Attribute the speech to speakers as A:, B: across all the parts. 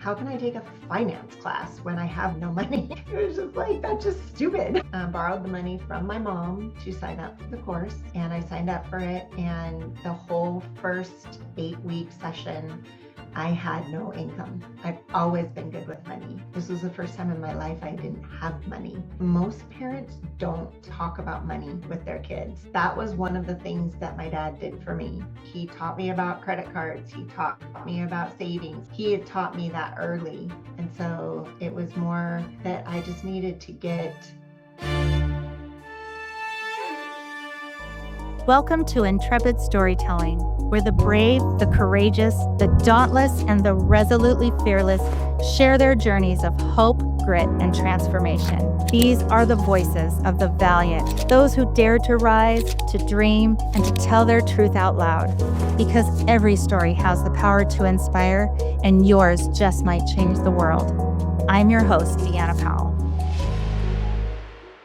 A: how can I take a finance class when I have no money? It was just like, that's just stupid. Borrowed the money from my mom to sign up for the course, and I signed up for it. And the whole first 8-week session, I had no income. I've always been good with money. This was the first time in my life I didn't have money. Most parents don't talk about money with their kids. That was one of the things that my dad did for me. He taught me about credit cards. He taught me about savings. He had taught me that early. And so it was more that I just needed to get.
B: Welcome to Intrepid Storytelling, where the brave, the courageous, the dauntless, and the resolutely fearless share their journeys of hope, grit, and transformation. These are the voices of the valiant, those who dare to rise, to dream, and to tell their truth out loud. Because every story has the power to inspire, and yours just might change the world. I'm your host, Deanna Powell.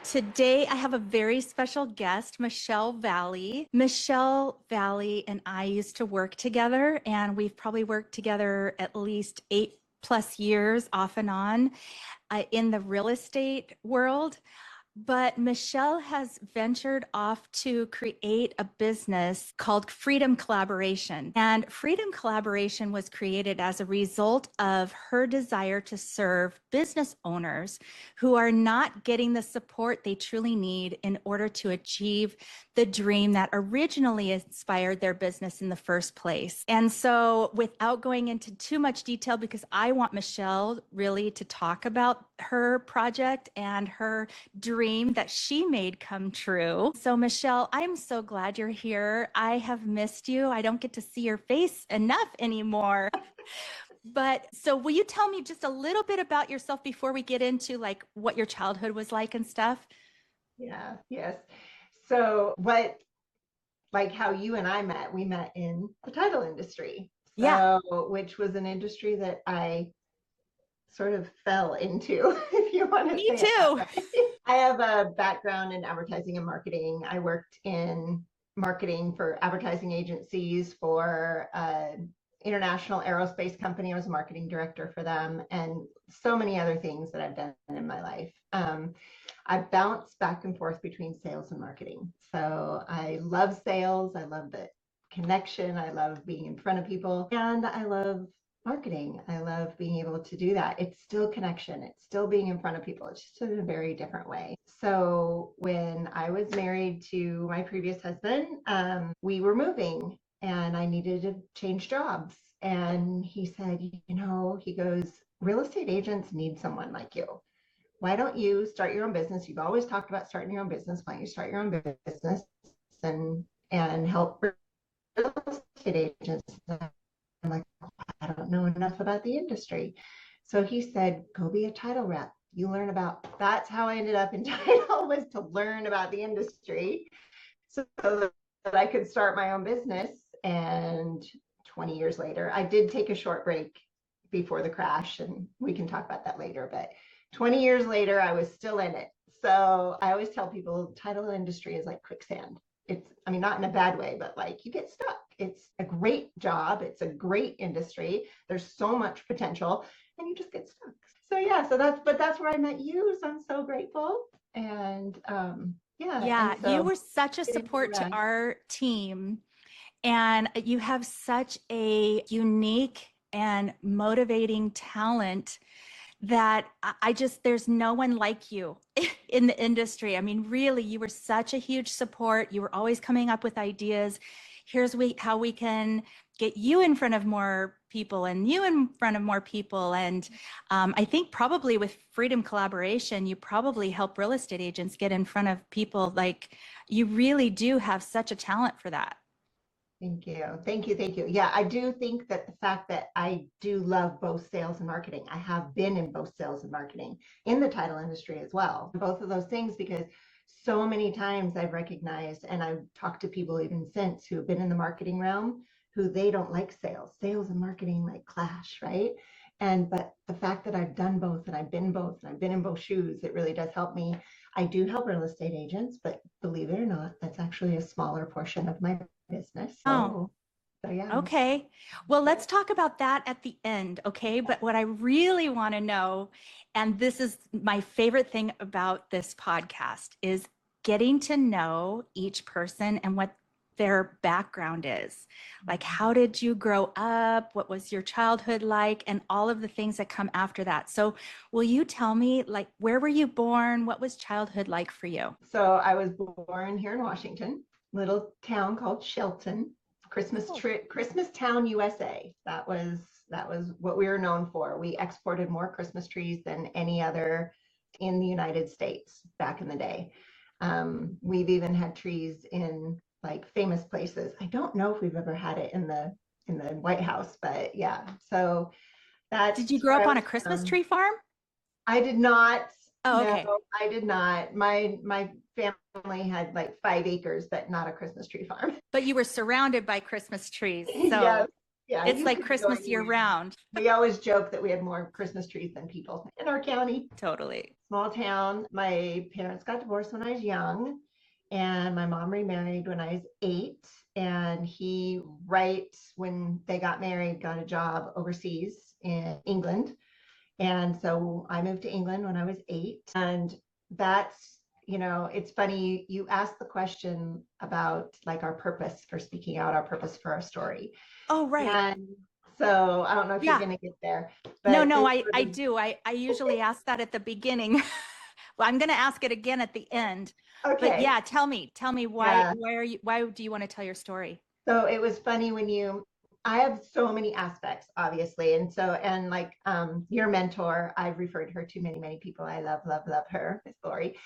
B: Today, I have a very special guest, Michelle Valley. Michelle Valley and I used to work together, and we've probably worked together at least 8+ years off and on in the real estate world. But Michelle has ventured off to create a business called Freedom Collaboration. And Freedom Collaboration was created as a result of her desire to serve business owners who are not getting the support they truly need in order to achieve the dream that originally inspired their business in the first place. And so, without going into too much detail, because I want Michelle really to talk about her project and her dream that she made come true. So Michelle, I'm so glad you're here. I have missed you. I don't get to see your face enough anymore. But so will you tell me just a little bit about yourself before we get into like what your childhood was like and stuff?
A: Yes. So like how you and I met, we met in the title industry.
B: Yeah.
A: Which was an industry that I sort of fell into, if you want to
B: Me
A: say it that
B: too.
A: way. I have a background in advertising and marketing. I worked in marketing for advertising agencies for international aerospace company. I was a marketing director for them, and so many other things that I've done in my life. I bounce back and forth between sales and marketing. So I love sales. I love the connection. I love being in front of people, and I love marketing. I love being able to do that. It's still connection. It's still being in front of people. It's just in a very different way. So when I was married to my previous husband, we were moving and I needed to change jobs. And he said, he goes, real estate agents need someone like you. Why don't you start your own business? You've always talked about starting your own business. Why don't you start your own business and help real estate agents? I'm like, I don't know enough about the industry. So he said, go be a title rep. You learn about, that's how I ended up in title, was to learn about the industry so that I could start my own business. And 20 years later, I did take a short break before the crash, and we can talk about that later. But 20 years later, I was still in it. So I always tell people title industry is like quicksand. I mean, not in a bad way, but like you get stuck. It's a great job. It's a great industry. There's so much potential and you just get stuck. So yeah, that's where I met you. So I'm so grateful. And
B: Yeah,
A: and
B: you
A: so
B: were such a support to our team, and you have such a unique and motivating talent that there's no one like you in the industry. I mean, really, you were such a huge support. You were always coming up with ideas. How we can get you in front of more people and you in front of more people. And I think probably with Freedom Collaboration, you probably help real estate agents get in front of people. Like, you really do have such a talent for that.
A: Thank you. Thank you. Thank you. Yeah, I do think that the fact that I do love both sales and marketing, I have been in both sales and marketing in the title industry as well. Both of those things, because so many times I've recognized, and I've talked to people even since who have been in the marketing realm who they don't like sales. Sales and marketing like clash, right? But the fact that I've done both and I've been both and I've been in both shoes, it really does help me. I do help real estate agents, but believe it or not, that's actually a smaller portion of my business.
B: Oh,
A: So So yeah.
B: Okay. Well, let's talk about that at the end. Okay. But what I really want to know, and this is my favorite thing about this podcast, is getting to know each person and what their background is. Like, how did you grow up? What was your childhood like? And all of the things that come after that. So, will you tell me, like, where were you born? What was childhood like for you?
A: So I was born here in Washington, little town called Shelton,
B: Oh.
A: Christmas Town, USA. That was what we were known for. We exported more Christmas trees than any other in the United States back in the day. We've even had trees in like famous places. I don't know if we've ever had it in the White House, but yeah. So
B: Did you
A: that's
B: grow
A: where
B: up
A: I
B: on
A: was
B: a Christmas
A: from.
B: tree farm?
A: I did not.
B: Oh,
A: No,
B: okay.
A: I did not. My family had like 5 acres, but not a Christmas tree farm.
B: But you were surrounded by Christmas trees.
A: Yes.
B: So,
A: Yeah,
B: it's
A: you
B: like
A: could go
B: Christmas year
A: anywhere.
B: round.
A: We always joke that we had more Christmas trees than people in our county.
B: Totally.
A: Small town. My parents got divorced when I was young, and my mom remarried when I was 8. And he, right when they got married, got a job overseas in England. And so I moved to England when I was 8. And that's, it's funny. You asked the question about like our purpose for speaking out, our purpose for our story.
B: Oh, right.
A: And so I don't know if you're
B: Yeah.
A: going to get there,
B: No,
A: but
B: no,
A: this
B: I
A: was
B: do. I usually ask that at the beginning. Well, I'm going to ask it again at the end. But
A: okay.
B: yeah, tell me
A: Yeah.
B: why do you want to tell your story?
A: So it was funny I have so many aspects, obviously. And like your mentor, I've referred her to many, many people. I love, love, love her, Miss Lori.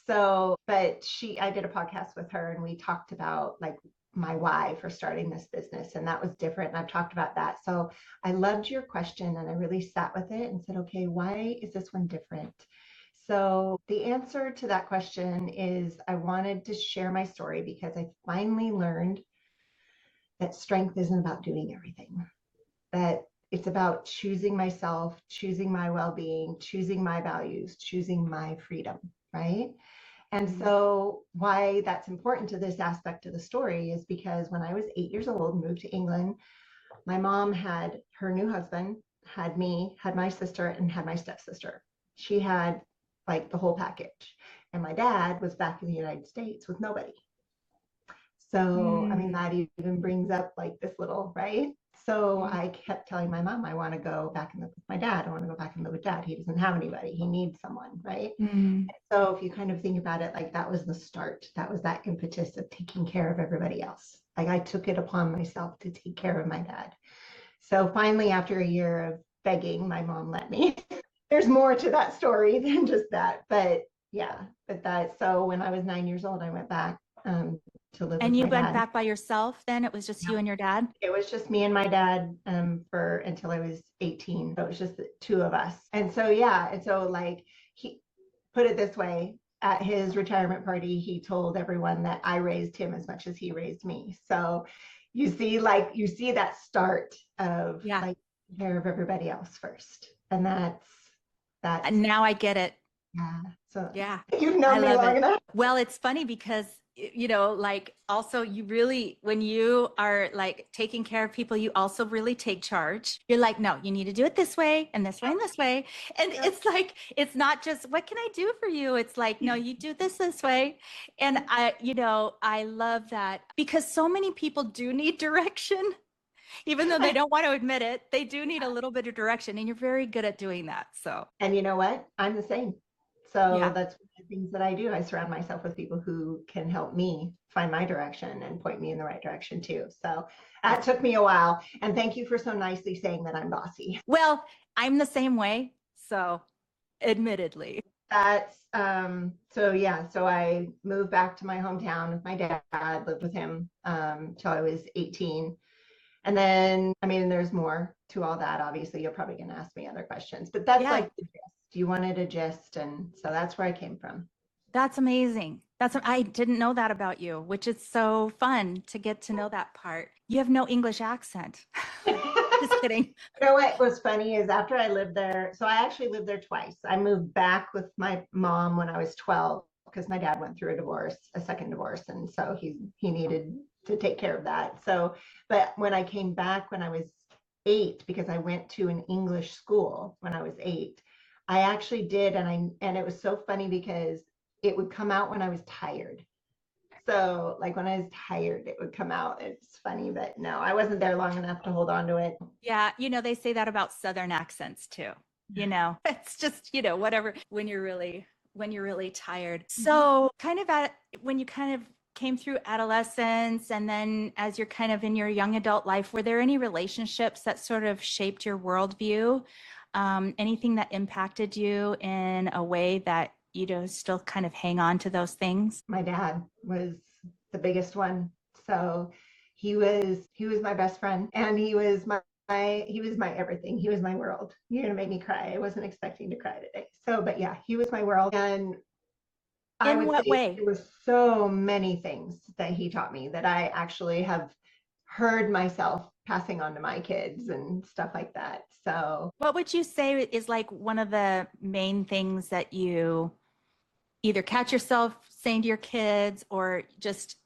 A: So, but I did a podcast with her and we talked about like my why for starting this business. And that was different. And I've talked about that. So I loved your question and I really sat with it and said, okay, why is this one different? So the answer to that question is I wanted to share my story because I finally learned that strength isn't about doing everything, that it's about choosing myself, choosing my well being, choosing my values, choosing my freedom, right? And
B: Mm.
A: so, why that's important to this aspect of the story is because when I was 8 years old, moved to England, my mom had her new husband, had me, had my sister, and had my stepsister. She had like the whole package. And my dad was back in the United States with nobody. So, I mean,
B: Mm.
A: that even brings up like this little, right? So
B: Mm.
A: I kept telling my mom, I want to go back and live with my dad. I want to go back and live with dad. He doesn't have anybody. He needs someone, right?
B: Mm.
A: So if you kind of think about it, like that was the start. That was that impetus of taking care of everybody else. Like I took it upon myself to take care of my dad. So finally, after a year of begging, my mom let me. There's more to that story than just that. But yeah, so when I was 9 years old, I went back to live
B: And
A: with
B: you
A: my
B: went
A: dad.
B: back by yourself then? It was just you and your dad?
A: It was just me and my dad for until I was 18. So it was just the two of us. And so yeah, and so like he put it this way, at his retirement party, he told everyone that I raised him as much as he raised me. So you see that start of
B: Yeah.
A: like care of everybody else first. And that's
B: And now I get it.
A: yeah. So
B: Yeah.
A: you've
B: I
A: known me
B: love
A: long
B: it.
A: enough.
B: Well, it's funny because, like also you really, when you are like taking care of people, you also really take charge. You're like, no, you need to do it this way and this way and this way. And
A: Yep.
B: it's like, it's not just, what can I do for you? It's like, no, you do this way. And I love that because so many people do need direction, even though they don't want to admit it. They do need a little bit of direction, and you're very good at doing that. So,
A: And you know what? I'm the same. So
B: yeah.
A: that's one of the things that I do. I surround myself with people who can help me find my direction and point me in the right direction too. So that took me a while. And thank you for so nicely saying that I'm bossy.
B: Well, I'm the same way. So, admittedly.
A: So yeah, so I moved back to my hometown with my dad, lived with him till I was 18. And then, I mean, there's more to all that. Obviously, you're probably going to ask me other questions, but that's
B: Yeah,
A: like the gist. You wanted a gist. And so that's where I came from.
B: that's amazing. I didn't know that about you, which is so fun to get to know that part. You have no English accent. Just kidding.
A: You know what was funny is after I lived there, so I actually lived there twice. I moved back with my mom when I was 12 because my dad went through a second divorce, and so he needed to take care of that. So, but when I came back when I was 8, because I went to an English school when I was 8, I actually did, and it was so funny because it would come out when I was tired. So like when I was tired, it would come out. It's funny, but no, I wasn't there long enough to hold on to it.
B: Yeah, they say that about Southern accents too. It's just, whatever when you're really tired. So kind of when you kind of came through adolescence and then as you're kind of in your young adult life, were there any relationships that sort of shaped your worldview? Anything that impacted you in a way that still kind of hang on to those things?
A: My dad was the biggest one. So he was my best friend, and he was my everything. He was my world. You're gonna make me cry. I wasn't expecting to cry today. So, but yeah, he was my world. And I
B: In
A: would
B: what
A: say
B: way?
A: there were so many things that he taught me that I actually have heard myself passing on to my kids and stuff like that. So
B: What would you say is like one of the main things that you either catch yourself saying to your kids or just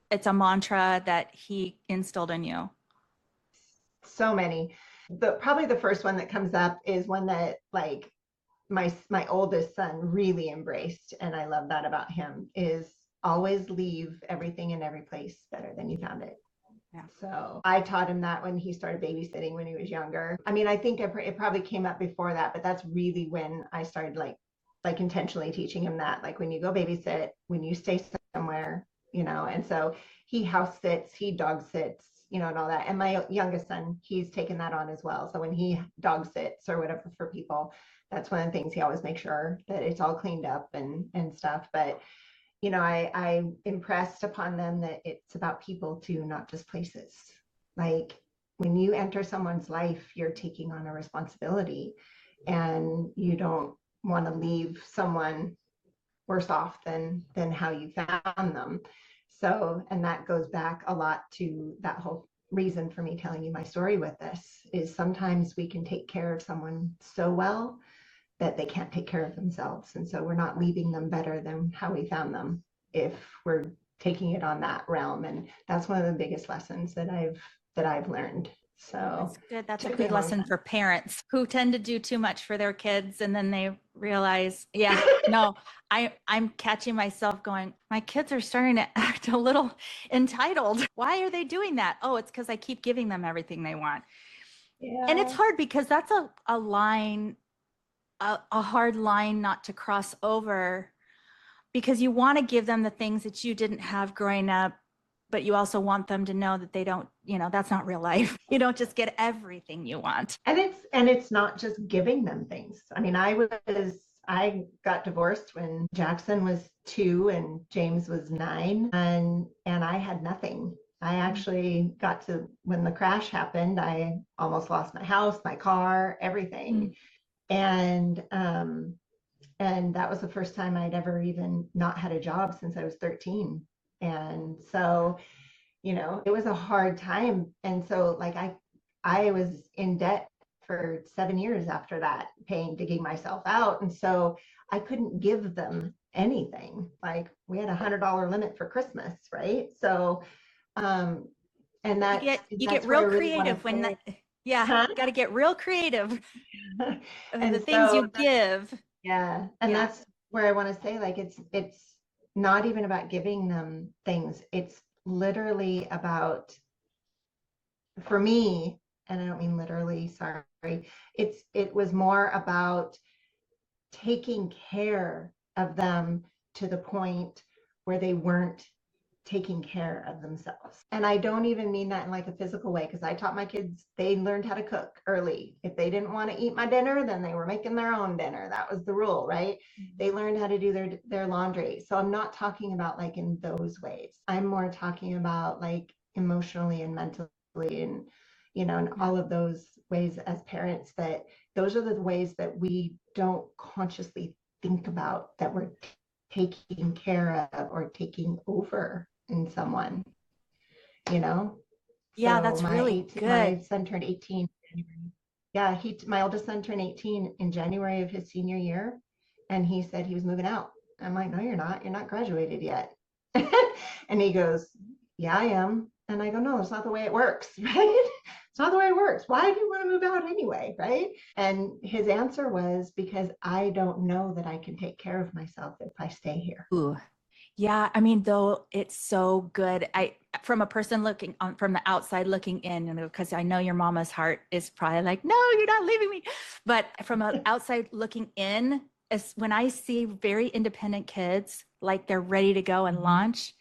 B: it's a mantra that he instilled in you?
A: so many. Probably the first one that comes up is one that like my oldest son really embraced, and I love that about him, is always leave everything in every place better than you found it.
B: Yeah.
A: So I taught him that when he started babysitting when he was younger. I mean, I think it probably came up before that, but that's really when I started like intentionally teaching him that. Like when you go babysit, when you stay somewhere, and so he house sits, he dog sits, and all that. And my youngest son, he's taken that on as well. So when he dog sits or whatever for people, that's one of the things he always makes sure that it's all cleaned up and stuff. But I impressed upon them that it's about people too, not just places. Like when you enter someone's life, you're taking on a responsibility, and you don't want to leave someone worse off than how you found them. So, and that goes back a lot to that whole reason for me telling you my story with this is sometimes we can take care of someone so well that they can't take care of themselves. And so we're not leaving them better than how we found them if we're taking it on that realm. And that's one of the biggest lessons that I've learned. So
B: That's good. That's a
A: took me
B: good
A: a long
B: lesson
A: time.
B: for parents who tend to do too much for their kids and then they realize, yeah, no, I'm catching myself going, my kids are starting to act a little entitled. Why are they doing that? Oh, it's because I keep giving them everything they want. And it's
A: Yeah.
B: hard because that's a line, a hard line not to cross over because you want to give them the things that you didn't have growing up, but you also want them to know that they don't, that's not real life. You don't just get everything you want.
A: And it's not just giving them things. I mean, I got divorced when Jackson was 2 and James was 9, and I had nothing. I actually got to when the crash happened, I almost lost my house, my car, everything. And that was the first time I'd ever even not had a job since I was 13. And so, it was a hard time. And so like I was in debt for 7 years after that, paying, digging myself out. And so I couldn't give them anything. Like we had $100 limit for Christmas, right? So and
B: You
A: that's
B: get you get
A: that's where
B: real
A: I really want
B: creative
A: to
B: when
A: say,
B: that, yeah,
A: huh?
B: got to get real creative. The
A: And
B: things
A: so
B: you give.
A: yeah, and
B: Yeah.
A: that's where I want to say, like, it's not even about giving them things. It's literally about, for me, and I don't mean literally, sorry. It was more about taking care of them to the point where they weren't taking care of themselves. And I don't even mean that in like a physical way, because I taught my kids, they learned how to cook early. If they didn't want to eat my dinner, then they were making their own dinner. That was the rule, right? They learned how to do their laundry. So I'm not talking about like in those ways. I'm more talking about like emotionally and mentally and and
B: Yeah.
A: all of those ways as parents, that those are the ways that we don't consciously think about that we're taking care of or taking over in someone, you know?
B: Yeah,
A: So
B: that's really
A: my
B: good.
A: son turned 18. Yeah, my oldest son turned 18 in January of his senior year, and he said he was moving out. I'm like, no, you're not. You're not graduated yet. And he goes, yeah, I am. And I go, no, it's not the way it works, right? It's not the way it works. Why do you want to move out anyway, right? And his answer was, because I don't know that I can take care of myself if I stay here.
B: Ooh. Yeah, I mean, though, it's so good. From a person looking on from the outside looking in, because I know your mama's heart is probably like, no, you're not leaving me. But from an outside looking in, as when I see very independent kids, like they're ready to go and launch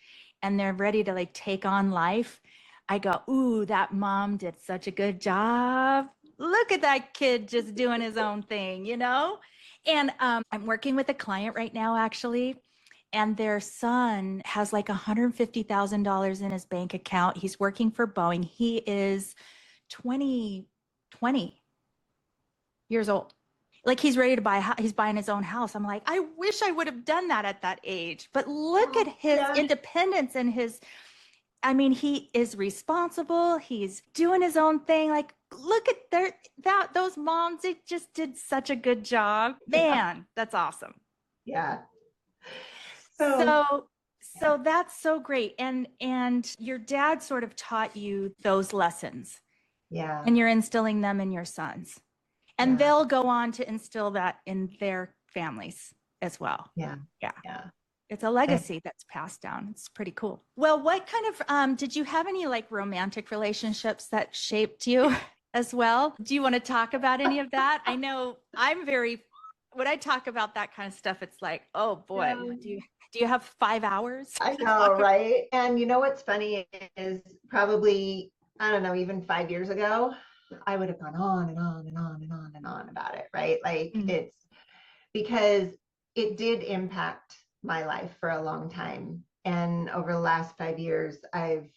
B: and they're ready to like take on life, I go, ooh, that mom did such a good job. Look at that kid just doing his own thing, you know? And I'm working with a client right now, actually, and their son has like $150,000 in his bank account. He's working for Boeing. He is 20 years old. Like he's ready to buy, he's buying his own house. I'm like, I wish I would have done that at that age. But look at his
A: Yeah.
B: independence and I mean, he is responsible. He's doing his own thing. Like, look at those moms. They just did such a good job. Man, that's awesome.
A: Yeah. So,
B: So that's so great. And your dad sort of taught you those lessons
A: yeah.
B: and you're instilling them in your sons. And
A: Yeah.
B: they'll go on to instill that in their families as well.
A: Yeah.
B: Yeah.
A: Yeah.
B: It's a legacy that's passed down. It's pretty cool. Well, what kind of did you have any like romantic relationships that shaped you as well? Do you want to talk about any of that? I know when I talk about that kind of stuff, it's like, oh boy, do you have 5 hours
A: I
B: to
A: know,
B: talk about?
A: right? And you know what's funny is probably, I don't know, even 5 years ago, I would have gone on and on and on and on and on about it, right? Like
B: Mm.
A: it's because it did impact my life for a long time. And over the last 5 years, I've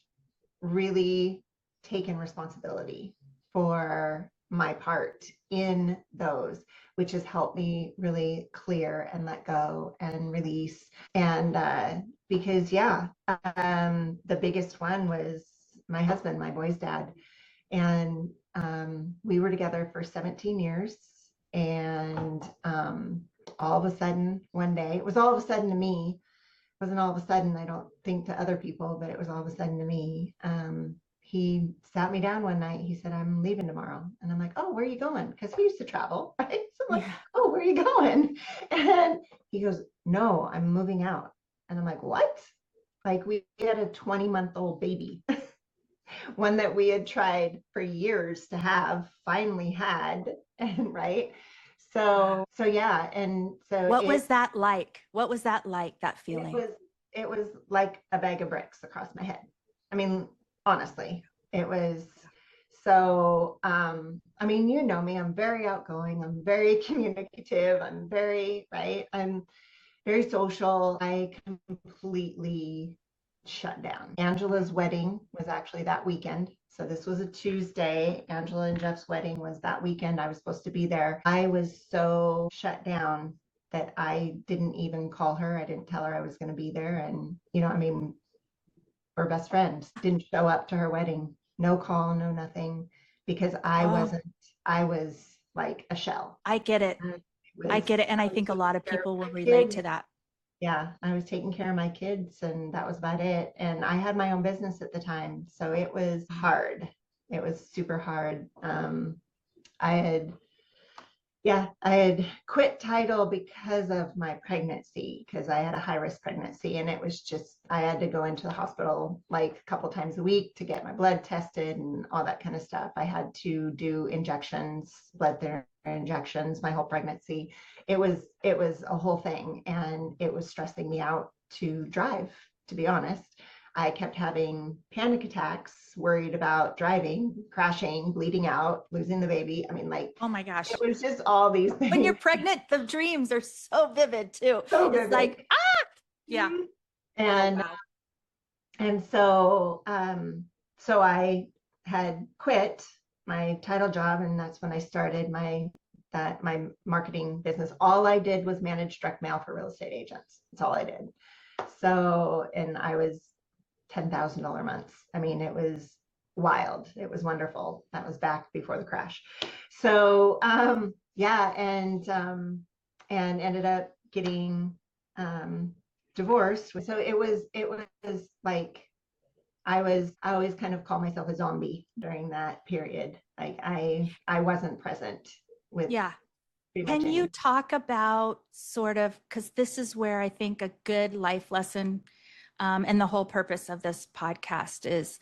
A: really taken responsibility for my part in those, which has helped me really clear and let go and release. And because, yeah, the biggest one was my husband, my boy's dad. And we were together for 17 years. And all of a sudden, one day, it was all of a sudden to me, wasn't all of a sudden, I don't think to other people, but it was all of a sudden to me. He sat me down one night. He said, I'm leaving tomorrow. And I'm like, oh, where are you going? Because we used to travel, right? So I'm like,
B: Yeah.
A: oh, where are you going? And he goes, no, I'm moving out. And I'm like, what? Like we had a 20-month-old baby, one that we had tried for years to have, finally had, and right. So yeah, and so
B: What was that like? What was that like, that
A: it
B: feeling?
A: was it was like a bag of bricks across my head. I mean, honestly, it was so I mean, you know me, I'm very outgoing, I'm very communicative, I'm very right, I'm very social. I completely shut down. Angela's wedding was actually that weekend. So this was a Tuesday. Angela and Jeff's wedding was that weekend. I was supposed to be there. I was so shut down that I didn't even call her. I didn't tell her I was going to be there. And, I mean, we're best friends. Didn't show up to her wedding. No call, no nothing, because
B: Oh,
A: I was like a shell.
B: I get it. I get it. And I
A: I was
B: think a
A: taking
B: lot of
A: care of
B: people will
A: my
B: relate
A: kids.
B: to that.
A: Yeah, I was taking care of my kids and that was about it. And I had my own business at the time. So it was hard. It was super hard. I had I had quit title because of my pregnancy, because I had a high risk pregnancy. And it was just, I had to go into the hospital like a couple times a week to get my blood tested and all that kind of stuff. I had to do injections, blood thinner injections, my whole pregnancy. It was a whole thing. And it was stressing me out to drive, to be honest. I kept having panic attacks, worried about driving, crashing, bleeding out, losing the baby. I mean, like,
B: Oh my gosh.
A: it was just all these
B: When you're
A: things
B: pregnant, the dreams are so vivid too.
A: so
B: It's
A: vivid.
B: like, yeah. Oh,
A: And
B: wow.
A: and so I had quit my title job, and that's when I started my marketing business. All I did was manage direct mail for real estate agents. That's all I did. So, and I was $10,000 months. I mean, it was wild. It was wonderful. That was back before the crash. So, yeah, and ended up getting divorced. So it was like I always kind of call myself a zombie during that period. Like I wasn't present with
B: Yeah.
A: pretty much
B: Can you
A: any.
B: talk about sort of, because this is where I think a good life lesson, and the whole purpose of this podcast is,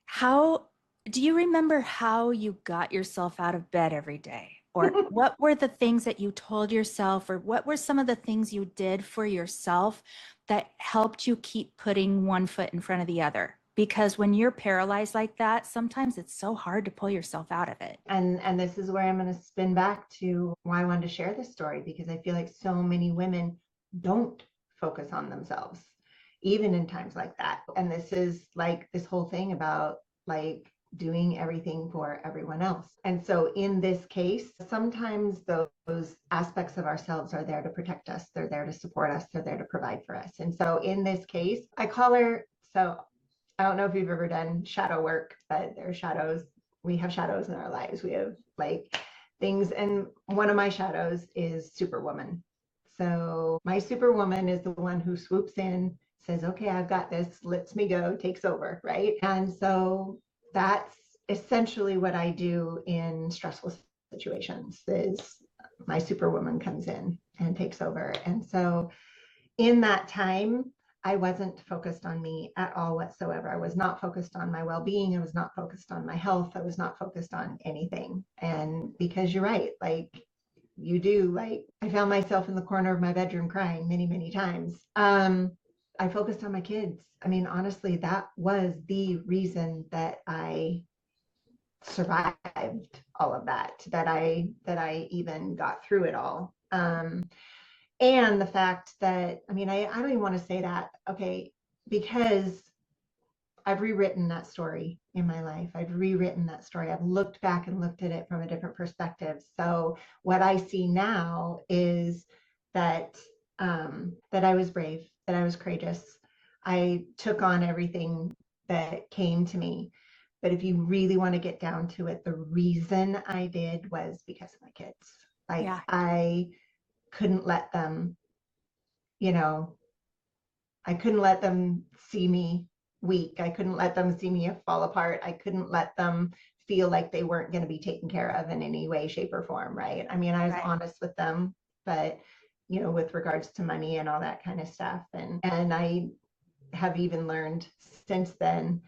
B: how do you remember how you got yourself out of bed every day? Or what were the things that you told yourself, or what were some of the things you did for yourself that helped you keep putting one foot in front of the other? Because when you're paralyzed like that, sometimes it's so hard to pull yourself out of it.
A: And this is where I'm going to spin back to why I wanted to share this story, because I feel like so many women don't focus on themselves, even in times like that. And this is like this whole thing about like doing everything for everyone else. And so in this case, sometimes those aspects of ourselves are there to protect us. They're there to support us. They're there to provide for us. And so in this case, I call her, so I don't know if you've ever done shadow work, but there are shadows. We have shadows in our lives. We have like things. And one of my shadows is Superwoman. So my Superwoman is the one who swoops in, says, okay, I've got this, lets me go, takes over, right? And so that's essentially what I do in stressful situations is my Superwoman comes in and takes over. And so in that time, I wasn't focused on me at all whatsoever. I was not focused on my well-being. I was not focused on my health. I was not focused on anything. And because you're right, like you do, like I found myself in the corner of my bedroom crying many, many times. I focused on my kids. I mean, honestly, that was the reason that I survived all of that, that I even got through it all. And the fact that, I mean, I don't even want to say that, okay, because I've rewritten that story in my life. I've rewritten that story. I've looked back and looked at it from a different perspective. So what I see now is that that I was brave, that I was courageous. I took on everything that came to me. But if you really want to get down to it, the reason I did was because of my kids. Like
B: Yeah.
A: I couldn't let them, you know, I couldn't let them see me weak. I couldn't let them see me fall apart. I couldn't let them feel like they weren't going to be taken care of in any way, shape, or form. Right. I mean, I was
B: Right.
A: honest with them, but with regards to money and all that kind of stuff. And I have even learned since then,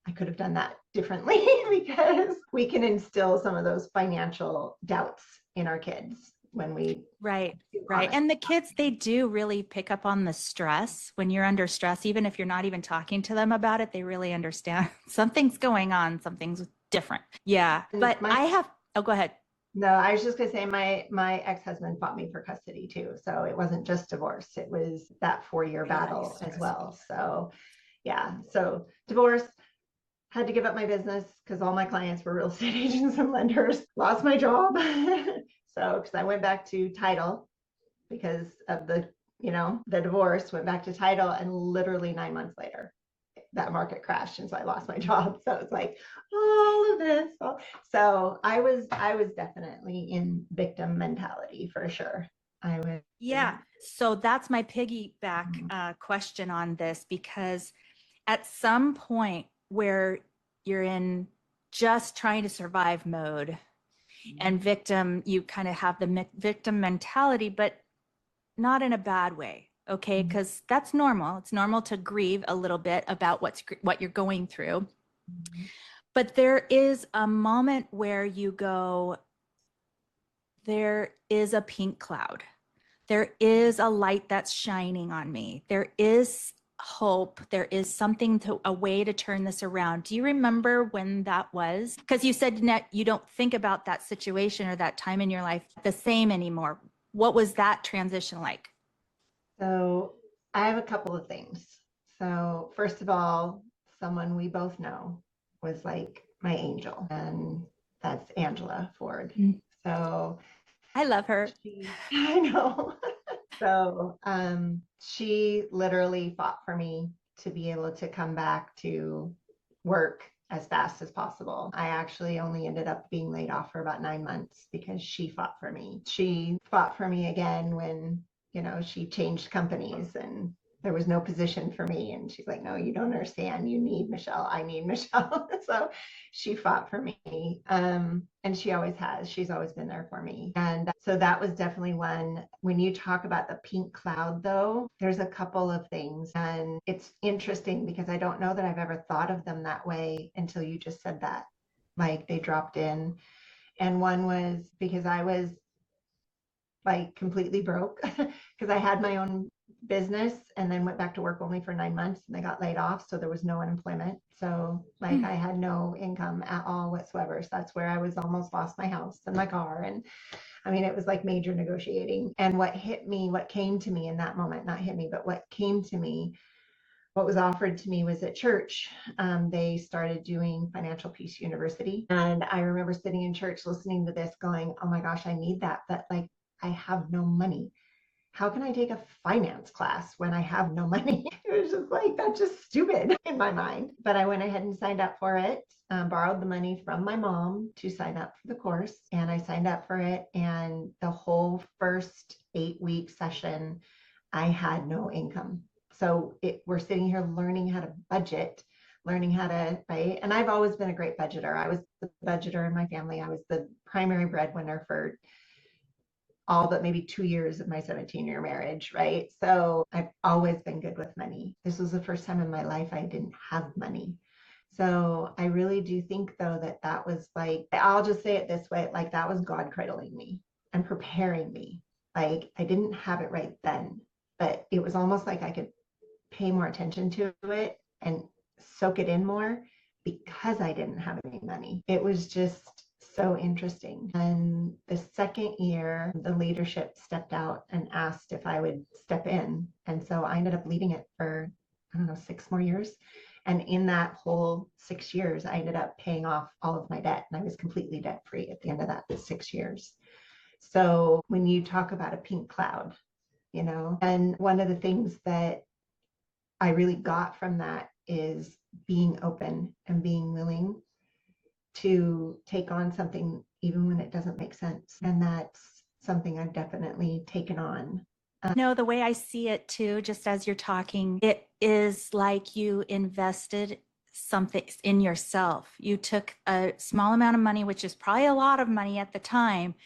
A: I could have done that differently because we can instill some of those financial doubts in our kids when we
B: Right. Right.
A: honest.
B: And the kids, they do really pick up on the stress when you're under stress, even if you're not even talking to them about it, they really understand something's going on, something's different. Yeah. But
A: My
B: I have, oh, go ahead.
A: No, I was just gonna say my ex-husband fought me for custody too. So it wasn't just divorce, it was that 4-year
B: Really
A: battle as well.
B: stressful.
A: So yeah, so divorce, had to give up my business because all my clients were real estate agents and lenders, lost my job. So because I went back to title because of the divorce, went back to title, and literally 9 months later that market crashed, and so I lost my job. So it's like all of this. So I was definitely in victim mentality for sure. I was.
B: Yeah. So that's my piggyback question on this, because at some point where you're in just trying to survive mode and victim, you kind of have the victim mentality, but not in a bad way. Okay. Because that's normal. It's normal to grieve a little bit about what you're going through. But there is a moment where you go, there is a pink cloud. There is a light that's shining on me. There is hope. There is a way to turn this around. Do you remember when that was? Because you said, Net, you don't think about that situation or that time in your life the same anymore. What was that transition like?
A: So I have a couple of things. So first of all, someone we both know was like my angel, and that's Angela Ford.
B: Mm.
A: So
B: I love her.
A: I know. So she literally fought for me to be able to come back to work as fast as possible. I actually only ended up being laid off for about 9 months because she fought for me. She fought for me again when, she changed companies, and there was no position for me. And she's like, no, you don't understand. You need Michelle. I need Michelle. So she fought for me. And she always has. She's always been there for me. And so that was definitely one. When you talk about the pink cloud, though, there's a couple of things. And it's interesting because I don't know that I've ever thought of them that way until you just said that. Like they dropped in. And one was because I was like completely broke because I had my own business and then went back to work only for 9 months and I got laid off. So there was no unemployment. So like I had no income at all whatsoever. So that's where I was almost lost my house and my car. And I mean, it was like major negotiating. And what hit me, what came to me in that moment, not hit me, but what came to me, what was offered to me was at church. They started doing Financial Peace University. And I remember sitting in church listening to this going, oh my gosh, I need that. But like, I have no money. How can I take a finance class when I have no money? It was just like, that's just stupid in my mind. But I went ahead and signed up for it, borrowed the money from my mom to sign up for the course. And I signed up for it. And the whole first 8-week session, I had no income. So we're sitting here learning how to budget, learning how to, right? And I've always been a great budgeter. I was the budgeter in my family. I was the primary breadwinner for all but maybe 2 years of my 17-year marriage, right? So I've always been good with money. This was the first time in my life I didn't have money. So I really do think, though, that that was like, I'll just say it this way, like that was God cradling me and preparing me. Like I didn't have it right then, but it was almost like I could pay more attention to it and soak it in more because I didn't have any money. It was just so interesting. And the second year, the leadership stepped out and asked if I would step in. And so I ended up leading it for, I don't know, 6 more years. And in that whole 6 years, I ended up paying off all of my debt. And I was completely debt free at the end of that 6 years. So when you talk about a pink cloud, and one of the things that I really got from that is being open and being willing to take on something even when it doesn't make sense. And that's something I've definitely taken on.
B: No, the way I see it too, just as you're talking, it is like you invested something in yourself. You took a small amount of money, which is probably a lot of money at the time,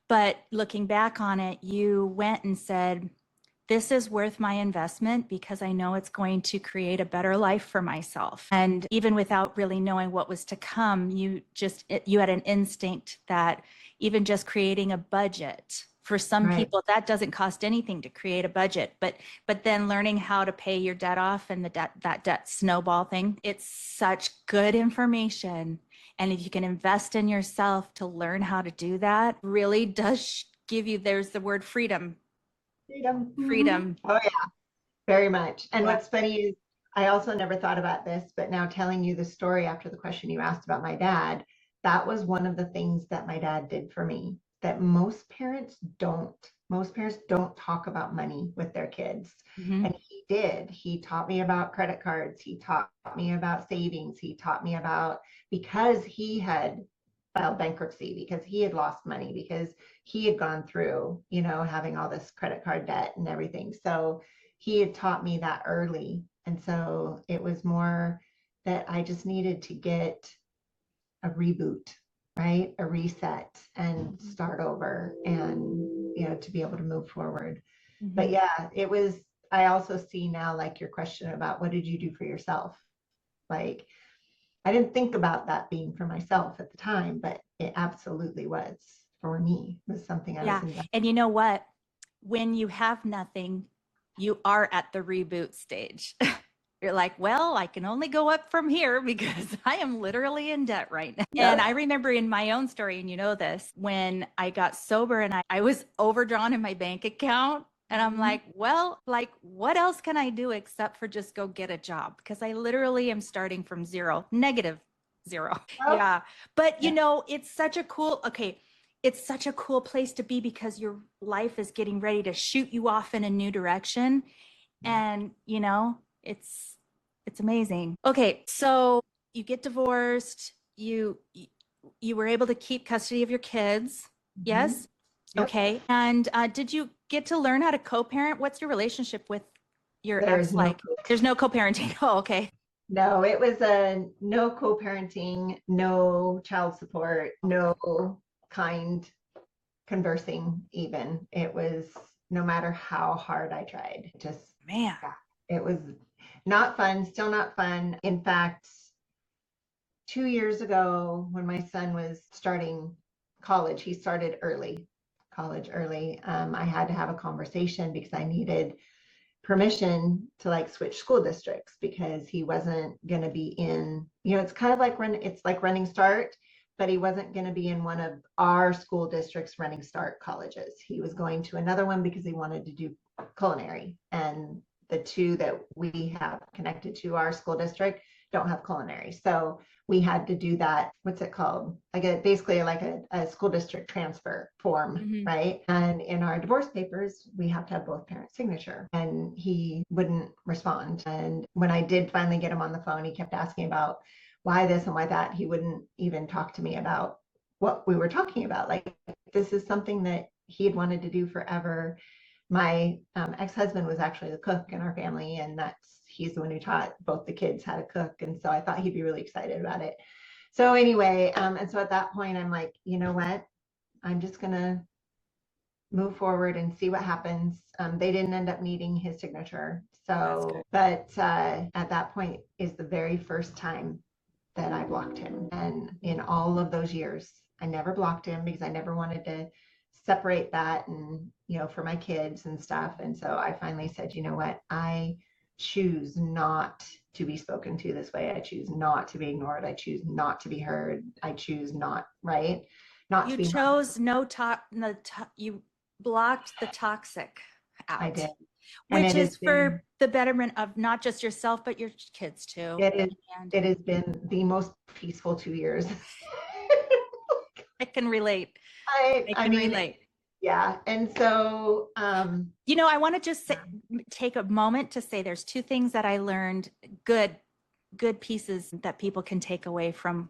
B: but looking back on it, you went and said, this is worth my investment because I know it's going to create a better life for myself. And even without really knowing what was to come, you had an instinct that even just creating a budget, for some
A: Right.
B: people that doesn't cost anything to create a budget, but then learning how to pay your debt off and that debt snowball thing, it's such good information. And if you can invest in yourself to learn how to do that, really does give you, there's the word freedom. Freedom.
A: Oh, yeah, very much. And
B: Yeah.
A: what's funny is I also never thought about this, but now telling you the story after the question you asked about my dad, that was one of the things that my dad did for me that most parents don't. Most parents don't talk about money with their kids.
B: Mm-hmm.
A: And he did. He taught me about credit cards. He taught me about savings. He taught me about, because he had filed bankruptcy, because he had lost money, because he had gone through, having all this credit card debt and everything. So he had taught me that early. And so it was more that I just needed to get a reboot, right? A reset and start over and, to be able to move forward.
B: Mm-hmm.
A: But yeah, I also see now, like your question about what did you do for yourself? Like, I didn't think about that being for myself at the time, but it absolutely was for me. It was something I was investing.
B: And you know what? When you have nothing, you are at the reboot stage. You're like, well, I can only go up from here because I am literally in debt right now.
A: Yeah.
B: And I remember in my own story, and you know this, when I got sober and I was overdrawn in my bank account. And I'm like, well, like, what else can I do except for just go get a job? Because I literally am starting from zero, negative zero.
A: Oh.
B: Yeah. But, it's such a cool place to be because your life is getting ready to shoot you off in a new direction. And, it's amazing. Okay. So you get divorced, you were able to keep custody of your kids. Yes.
A: Yep.
B: Okay. And did you get to learn how to co-parent? What's your relationship with your
A: There's
B: ex
A: no,
B: like? There's no co-parenting. Oh, okay.
A: no, it was a no co-parenting, no child support, no kind conversing even. It was no matter how hard I tried, just,
B: Man.
A: yeah, it was not fun, still not fun. In fact, 2 years ago, when my son was starting college, he started college early. I had to have a conversation because I needed permission to like switch school districts because he wasn't going to be in, it's kind of like it's like Running Start, but he wasn't going to be in one of our school districts Running Start colleges. He was going to another one because he wanted to do culinary, and the two that we have connected to our school district don't have culinary. So we had to do that, what's it called? Like basically like a school district transfer form,
B: Mhm.
A: right? And in our divorce papers, we have to have both parents' signature. And he wouldn't respond. And when I did finally get him on the phone, he kept asking about why this and why that. He wouldn't even talk to me about what we were talking about. Like, this is something that he had wanted to do forever. My ex-husband was actually the cook in our family, and he's the one who taught both the kids how to cook. And so I thought he'd be really excited about it. So anyway, and so at that point, I'm like, you know what? I'm just gonna move forward and see what happens. They didn't end up needing his signature. So, but at that point is the very first time that I blocked him. And in all of those years, I never blocked him because I never wanted to separate that and, for my kids and stuff. And so I finally said, you know what? I choose not to be spoken to this way. I choose not to be ignored. I choose not to be heard. I choose not, right? Not
B: You
A: to be.
B: chose no talk, you blocked the toxic
A: I
B: out,
A: did. And
B: which is for the betterment of not just yourself, but your kids too.
A: it has been the most peaceful 2 years.
B: I can relate.
A: I
B: I can
A: mean,
B: relate.
A: yeah. And so,
B: I want to just take a moment to say there's two things that I learned, good pieces that people can take away from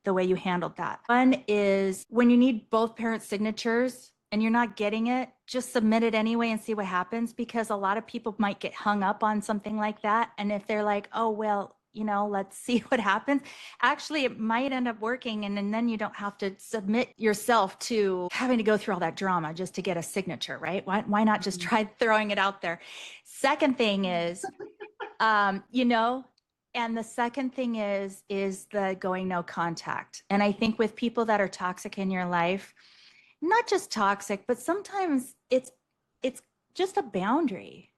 B: the way you handled that. One is when you need both parents' signatures and you're not getting it, just submit it anyway and see what happens, because a lot of people might get hung up on something like that. And if they're like, oh, well, let's see what happens. Actually, it might end up working. And then you don't have to submit yourself to having to go through all that drama just to get a signature, right? Why not just try throwing it out there? Second thing is, and the second thing is the going no contact. And I think with people that are toxic in your life, not just toxic, but sometimes it's just a boundary.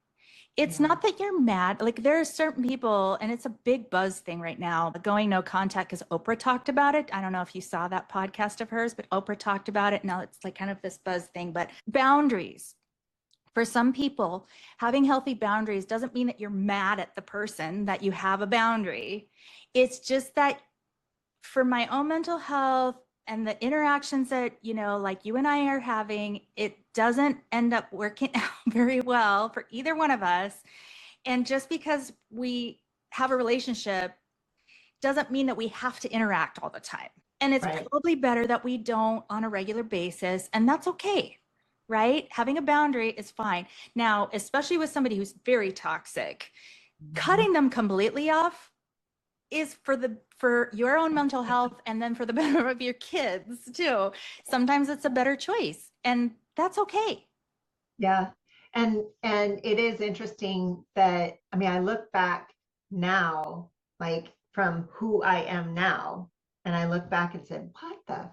B: It's not that you're mad. Like, there are certain people, and it's a big buzz thing right now, going no contact, because Oprah talked about it. I don't know if you saw that podcast of hers, but Oprah talked about it. Now it's like kind of this buzz thing, but boundaries. For some people, having healthy boundaries doesn't mean that you're mad at the person that you have a boundary. It's just that for my own mental health and the interactions that, like you and I are having, it doesn't end up working out very well for either one of us. And just because we have a relationship doesn't mean that we have to interact all the time. And it's probably better that we don't on a regular basis. And that's okay, right? Having a boundary is fine. Now, especially with somebody who's very toxic, cutting them completely off is for your own mental health, and then for the better of your kids too. Sometimes it's a better choice, and that's okay.
A: Yeah. And it is interesting that, I look back now, like from who I am now, and I look back and said, what the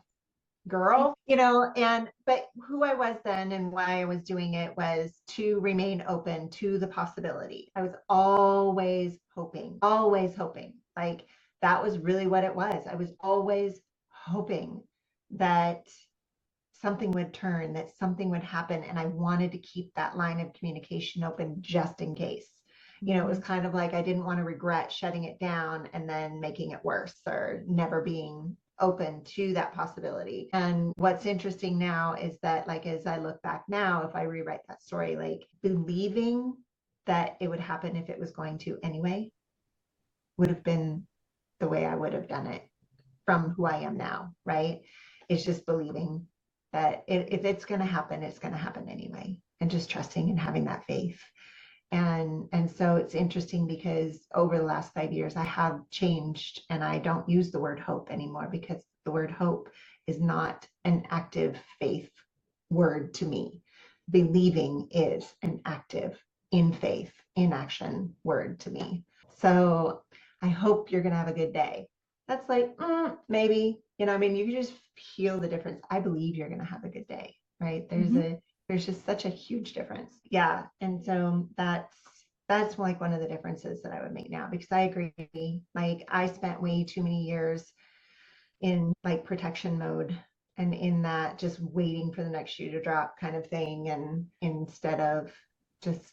A: girl, but who I was then and why I was doing it was to remain open to the possibility. I was always hoping. Like, that was really what it was. I was always hoping that something would turn, that something would happen. And I wanted to keep that line of communication open just in case. It was kind of like I didn't want to regret shutting it down and then making it worse, or never being open to that possibility. And what's interesting now is that, like, as I look back now, if I rewrite that story, like, believing that it would happen if it was going to anyway would have been the way I would have done it from who I am now, right? It's just believing that if it's going to happen, it's going to happen anyway. And just trusting and having that faith. And so it's interesting because over the last 5 years, I have changed and I don't use the word hope anymore because the word hope is not an active faith word to me. Believing is an active, in faith, in action word to me. So I hope you're going to have a good day. That's like, maybe, I mean, you can just feel the difference. I believe you're going to have a good day, right? There's just such a huge difference. Yeah. And so that's like one of the differences that I would make now, because I agree. Like, I spent way too many years in like protection mode and in that just waiting for the next shoe to drop kind of thing. And instead of just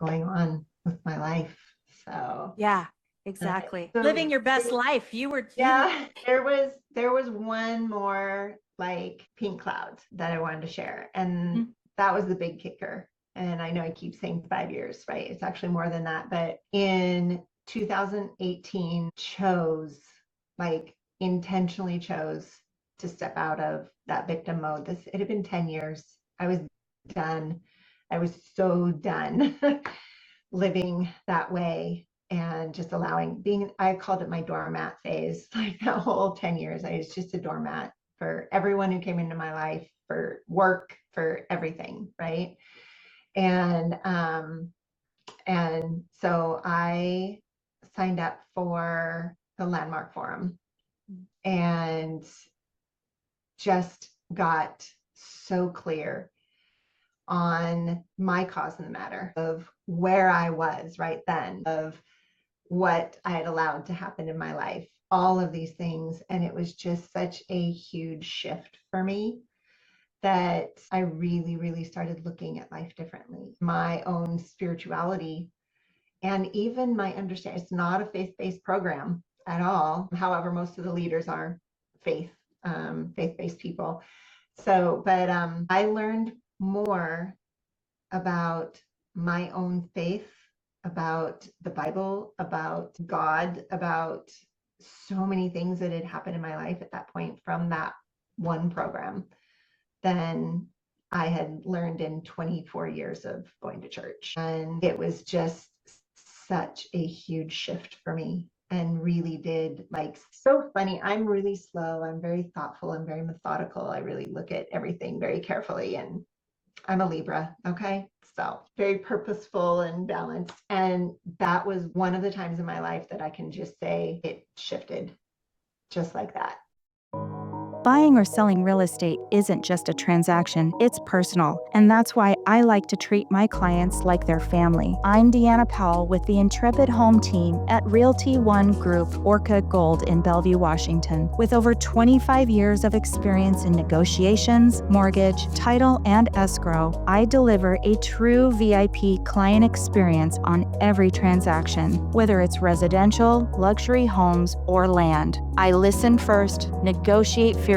A: going on with my life. So
B: Yeah, exactly.
A: so
B: Living your best life.
A: yeah, there was one more like pink cloud that I wanted to share. And that was the big kicker. And I know I keep saying 5 years, right? It's actually more than that. But in 2018, intentionally chose to step out of that victim mode. It had been 10 years. I was done. I was so done living that way and just I called it my doormat phase. Like that whole 10 years, I was just a doormat for everyone who came into my life, for work, for everything, right? And so I signed up for the Landmark Forum and just got so clear on my cause in the matter of where I was right then, of what I had allowed to happen in my life, all of these things. And it was just such a huge shift for me that I really, really started looking at life differently. My own spirituality and even my understanding, it's not a faith-based program at all. However, most of the leaders are faith-based people. So, but I learned more about my own faith, about the Bible, about God, about so many things that had happened in my life at that point from that one program than I had learned in 24 years of going to church. And it was just such a huge shift for me and really did, like, so funny. I'm really slow. I'm very thoughtful. I'm very methodical. I really look at everything very carefully, and I'm a Libra. Okay. So very purposeful and balanced. And that was one of the times in my life that I can just say it shifted just like that.
C: Buying or selling real estate isn't just a transaction, it's personal. And that's why I like to treat my clients like their family. I'm Deanna Powell with the Intrepid Home Team at Realty One Group, Orca Gold in Bellevue, Washington. With over 25 years of experience in negotiations, mortgage, title, and escrow, I deliver a true VIP client experience on every transaction, whether it's residential, luxury homes, or land. I listen first, negotiate fiercely,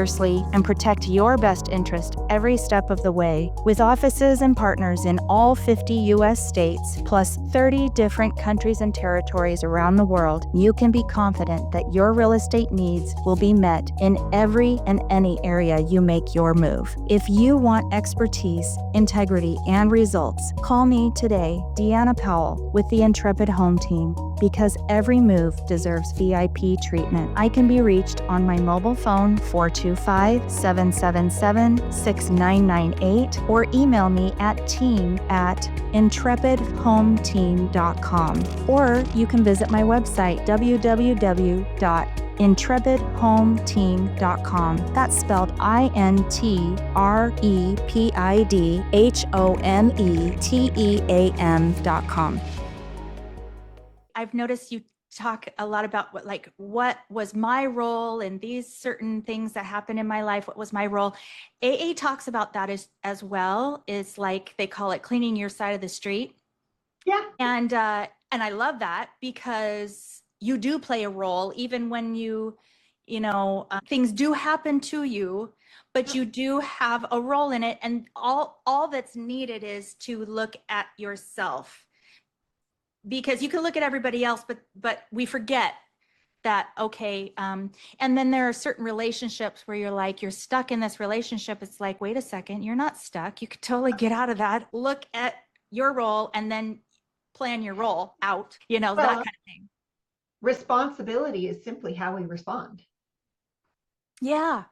C: and protect your best interest every step of the way. With offices and partners in all 50 U.S. states, plus 30 different countries and territories around the world, you can be confident that your real estate needs will be met in every and any area you make your move. If you want expertise, integrity, and results, call me today, Deanna Powell, with the Intrepid Home Team, because every move deserves VIP treatment. I can be reached on my mobile phone 425-777-6998 or email me at team@intrepidhometeam.com. Or you can visit my website www.intrepidhometeam.com. That's spelled INTREPIDHOMETEAM.com.
B: I've noticed you talk a lot about what was my role in these certain things that happened in my life. What was my role? AA talks about that as well. It's like they call it cleaning your side of the street.
A: Yeah.
B: And I love that because you do play a role even when things do happen to you, but you do have a role in it. And all that's needed is to look at yourself. Because you can look at everybody else, but we forget that, okay. And then there are certain relationships where you're stuck in this relationship. It's like, wait a second, you're not stuck. You could totally get out of that. Look at your role and then plan your role out, you know, that
A: Well,
B: kind of thing.
A: responsibility is simply how we respond.
B: Yeah.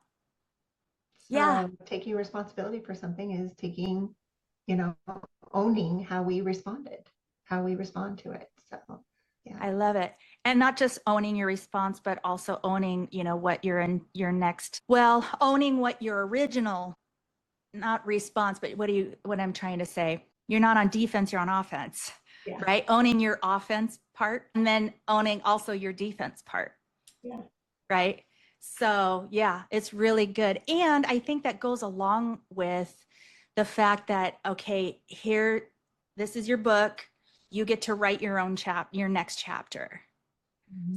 B: Yeah.
A: So taking responsibility for something is taking, you know, owning how we responded, how we respond to it. So, yeah.
B: I love it. And not just owning your response, but also owning, you know, what you're in your next, well, owning what your original, not response, but what I'm trying to say, you're not on defense, you're on offense,
A: Yeah.
B: right? Owning your offense part and then owning also your defense part.
A: Yeah.
B: Right. So yeah, it's really good. And I think that goes along with the fact that, okay, here, this is your book. You get to write your own your next chapter.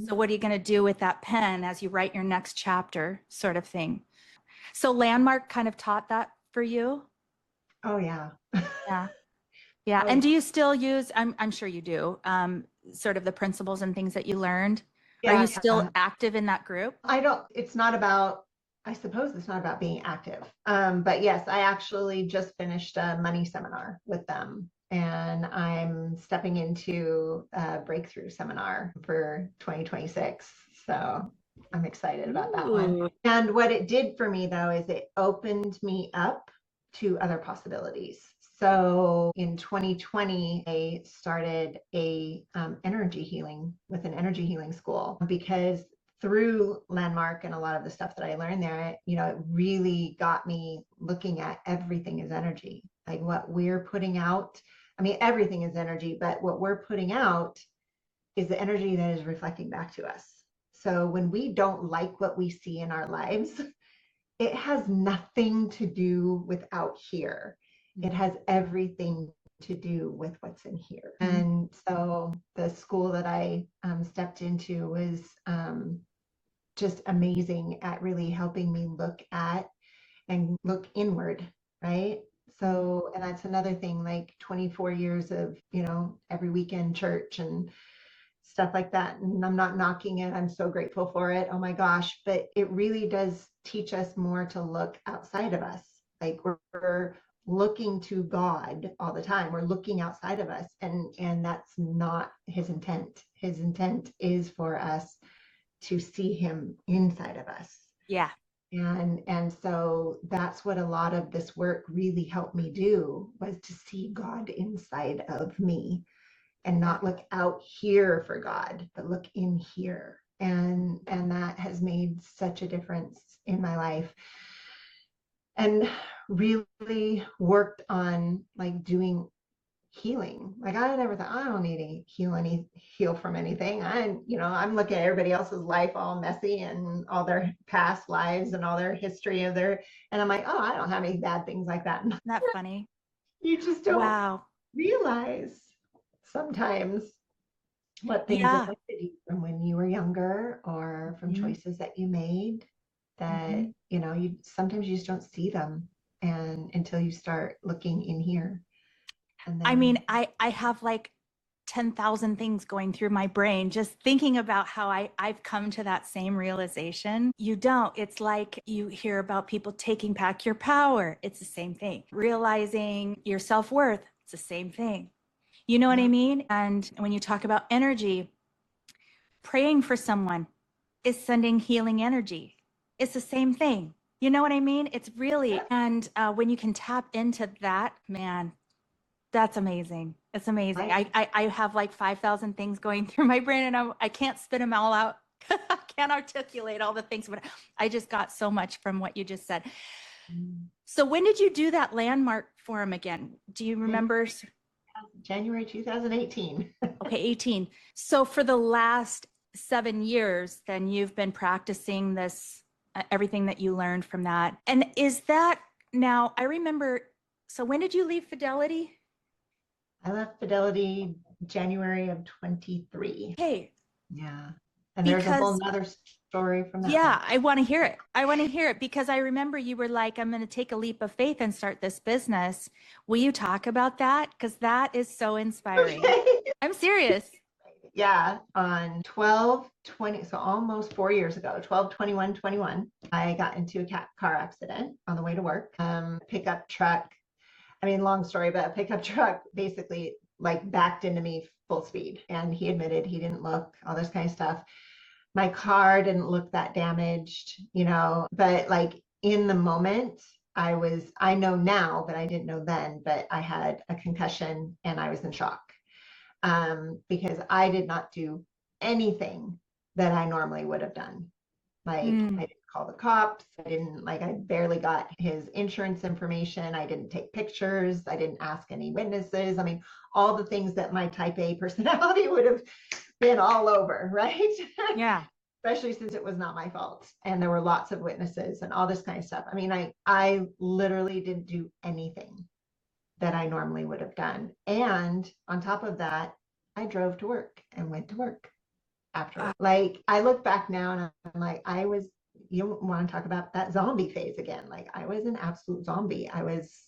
B: So what are you going to do with that pen as you write your next chapter, sort of thing? So Landmark kind of taught that for you?
A: Oh, yeah.
B: Yeah. Yeah.
A: Oh,
B: And do
A: yeah.
B: you still use, I'm sure you do, sort of the principles and things that you learned? Are
A: Yeah.
B: you still active in that group?
A: It's not about, I suppose it's not about being active. But yes, I actually just finished a money seminar with them, and I'm stepping into a breakthrough seminar for 2026. So I'm excited about that one.
B: Ooh.
A: And what it did for me though, is it opened me up to other possibilities. So in 2020, I started a energy healing with an energy healing school, because through Landmark and a lot of the stuff that I learned there, it really got me looking at everything as energy, like what we're putting out. I mean, everything is energy, but what we're putting out is the energy that is reflecting back to us. So when we don't like what we see in our lives, it has nothing to do with out here. It has everything to do with what's in here. And so the school that I stepped into was just amazing at really helping me look at and look inward, right? So, and that's another thing, like 24 years of, every weekend church and stuff like that. And I'm not knocking it. I'm so grateful for it. Oh my gosh. But it really does teach us more to look outside of us. Like we're looking to God all the time. We're looking outside of us. And that's not his intent. His intent is for us to see him inside of us.
B: Yeah.
A: And so that's what a lot of this work really helped me do, was to see God inside of me and not look out here for God, but look in here. And that has made such a difference in my life. And really worked on like doing healing. Like I never thought, I don't need to heal from anything. I'm looking at everybody else's life all messy and all their past lives and all their history of and I'm like, oh, I don't have any bad things like that.
B: Isn't that funny?
A: You just don't
B: Wow.
A: realize sometimes what things
B: Yeah.
A: affected you from when you were younger, or from choices that you made that, you sometimes you just don't see them and until you start looking in here. And then,
B: I mean, I have like 10,000 things going through my brain just thinking about how I've come to that same realization. You don't. It's like you hear about people taking back your power. It's the same thing. Realizing your self-worth. It's the same thing. You know what I mean? And when you talk about energy, praying for someone is sending healing energy. It's the same thing. You know what I mean? It's really, and when you can tap into that, man, that's amazing. It's amazing. I have like 5,000 things going through my brain, and I can't spit them all out. I can't articulate all the things, but I just got so much from what you just said. So when did you do that Landmark forum again? Do you remember?
A: January 2018.
B: Okay, 18. So for the last 7 years, then you've been practicing this, everything that you learned from that. And is that now, I remember, so when did you leave Fidelity?
A: I left Fidelity January of 23.
B: Okay.
A: Yeah. And there's a whole nother story from that.
B: Yeah, I want to hear it. I want to hear it because I remember you were like, I'm going to take a leap of faith and start this business. Will you talk about that? Because that is so inspiring. Okay. I'm serious.
A: Yeah, on 12/20, so almost 4 years ago, 12/21/21, I got into a car accident on the way to work. Pickup truck, long story, but a pickup truck basically like backed into me full speed. And he admitted he didn't look, all this kind of stuff. My car didn't look that damaged, but like in the moment, I know now, but I didn't know then, but I had a concussion and I was in shock because I did not do anything that I normally would have done. Like I didn't call the cops. I barely got his insurance information. I didn't take pictures. I didn't ask any witnesses. I mean, all the things that my type A personality would have been all over, right?
B: Yeah.
A: Especially since it was not my fault. And there were lots of witnesses and all this kind of stuff. I mean, I literally didn't do anything that I normally would have done. And on top of that, I drove to work and went to work after. Like I look back now and I'm like, you don't want to talk about that zombie phase again. Like I was an absolute zombie. I was,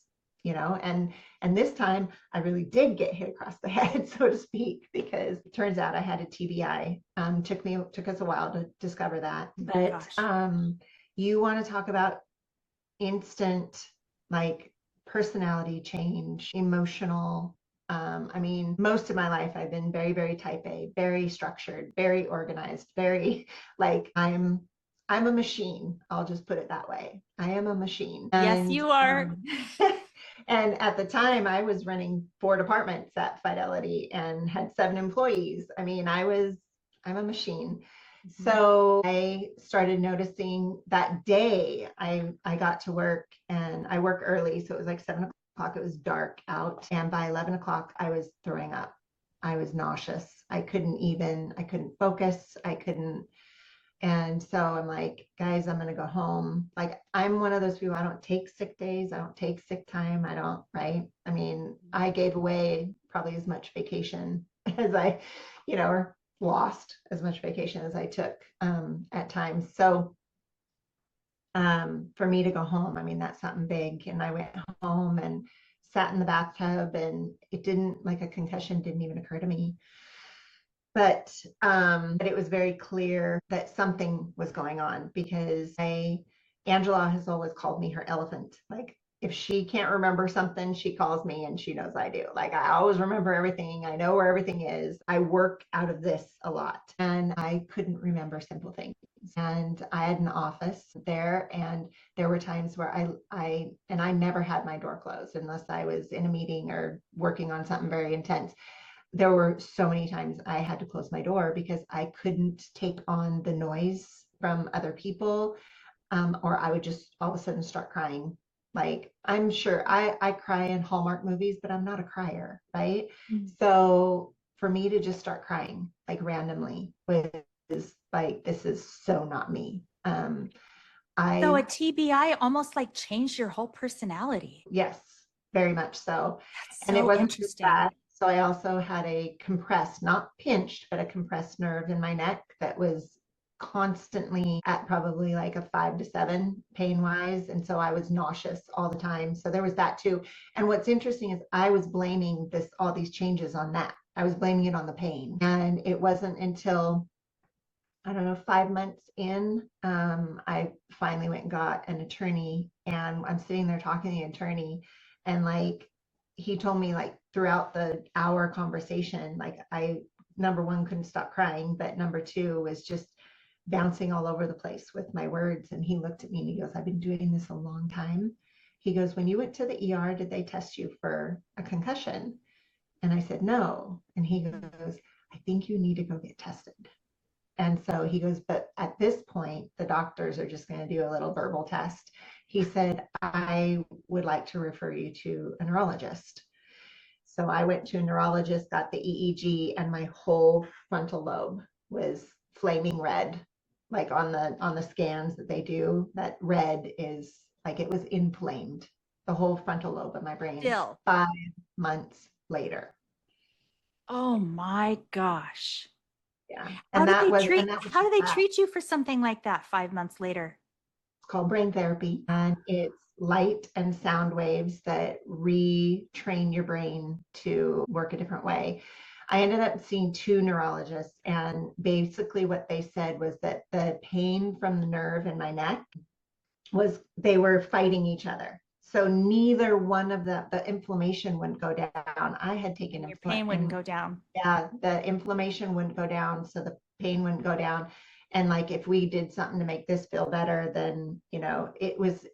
A: and this time I really did get hit across the head, so to speak, because it turns out I had a TBI. Took us a while to discover that. But you want to talk about instant like personality change, emotional. I mean, most of my life I've been very, very type A, very structured, very organized, very like I'm a machine. I'll just put it that way. I am a machine.
B: Yes, you are.
A: And at the time I was running 4 departments at Fidelity and had 7 employees. I mean, I'm a machine. So I started noticing that day I got to work, and I work early. So it was like 7 o'clock. It was dark out. And by 11 o'clock, I was throwing up. I was nauseous. I couldn't focus. And so I'm like, guys, I'm going to go home. Like, I'm one of those people, I don't take sick days. I don't take sick time. Right? I mean, I gave away probably as much vacation as I, or lost as much vacation as I took at times. So for me to go home, I mean, that's something big. And I went home and sat in the bathtub, and a concussion didn't even occur to me. But it was very clear that something was going on, because Angela has always called me her elephant. Like, if she can't remember something, she calls me, and she knows I do. Like, I always remember everything. I know where everything is. I work out of this a lot, and I couldn't remember simple things. And I had an office there, and there were times where I never had my door closed unless I was in a meeting or working on something very intense. There were so many times I had to close my door because I couldn't take on the noise from other people, or I would just all of a sudden start crying. Like, I'm sure I cry in Hallmark movies, but I'm not a crier, right? So for me to just start crying like randomly was like, this is so not me.
B: So a TBI almost like changed your whole personality.
A: Yes, very much so.
B: That's
A: and
B: so
A: it wasn't
B: interesting.
A: just that. So I also had a compressed, not pinched, but a compressed nerve in my neck that was constantly at probably like a 5 to 7 pain wise. And so I was nauseous all the time. So there was that too. And what's interesting is I was blaming all these changes on that. I was blaming it on the pain. And it wasn't until, I don't know, 5 months in, I finally went and got an attorney, and I'm sitting there talking to the attorney, and like, he told me like throughout the hour conversation, like I, number one, couldn't stop crying, but number two was just bouncing all over the place with my words. And he looked at me and he goes, I've been doing this a long time. He goes, when you went to the ER, did they test you for a concussion? And I said, no. And he goes, I think you need to go get tested. And so he goes, but at this point, the doctors are just going to do a little verbal test. He said, I would like to refer you to a neurologist. So I went to a neurologist, got the EEG, and my whole frontal lobe was flaming red. Like on the scans that they do, that red is like, it was inflamed, the whole frontal lobe of my brain.
B: Still.
A: 5 months later.
B: Oh my gosh.
A: Yeah.
B: How do they treat you for something like that 5 months later?
A: It's called brain therapy, and it's light and sound waves that retrain your brain to work a different way. I ended up seeing 2 neurologists, and basically what they said was that the pain from the nerve in my neck they were fighting each other. So neither one of the inflammation wouldn't go down. I had taken
B: Your pain wouldn't go down.
A: Yeah, the inflammation wouldn't go down, so the pain wouldn't go down. And like if we did something to make this feel better, then it was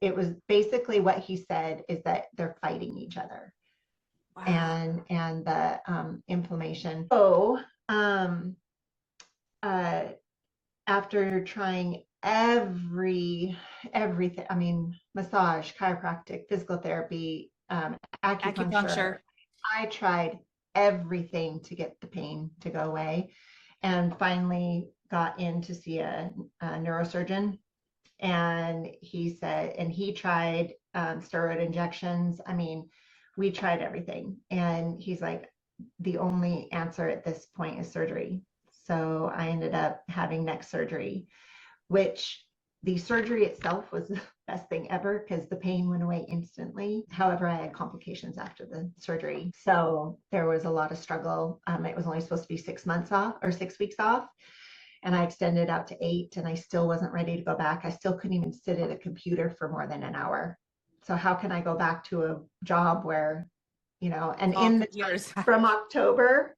A: basically what he said is that they're fighting each other.
B: Wow.
A: And the inflammation. So after trying everything, I mean, massage, chiropractic, physical therapy, acupuncture. I tried everything to get the pain to go away, and finally got in to see a neurosurgeon. And he said, and he tried steroid injections. I mean, we tried everything. And he's like, the only answer at this point is surgery. So I ended up having neck surgery, which the surgery itself was the best thing ever because the pain went away instantly. However, I had complications after the surgery. So there was a lot of struggle. It was only supposed to be 6 months off or 6 weeks off. And I extended out to 8, and I still wasn't ready to go back. I still couldn't even sit at a computer for more than an hour. So how can I go back to a job where, and in the years from October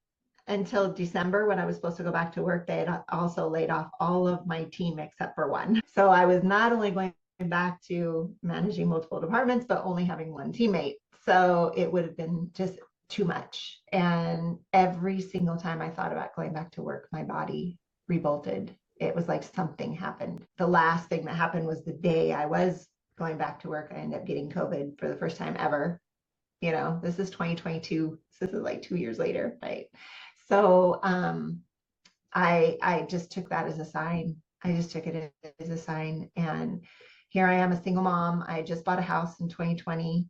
A: until December, when I was supposed to go back to work, they had also laid off all of my team except for one. So I was not only going back to managing multiple departments, but only having one teammate. So it would have been just too much. And every single time I thought about going back to work, my body revolted. It was like something happened. The last thing that happened was the day I was going back to work, I ended up getting COVID for the first time ever. This is 2022. So this is like 2 years later, right? So I just took that as a sign. I just took it as a sign. And here I am, a single mom. I just bought a house in 2020.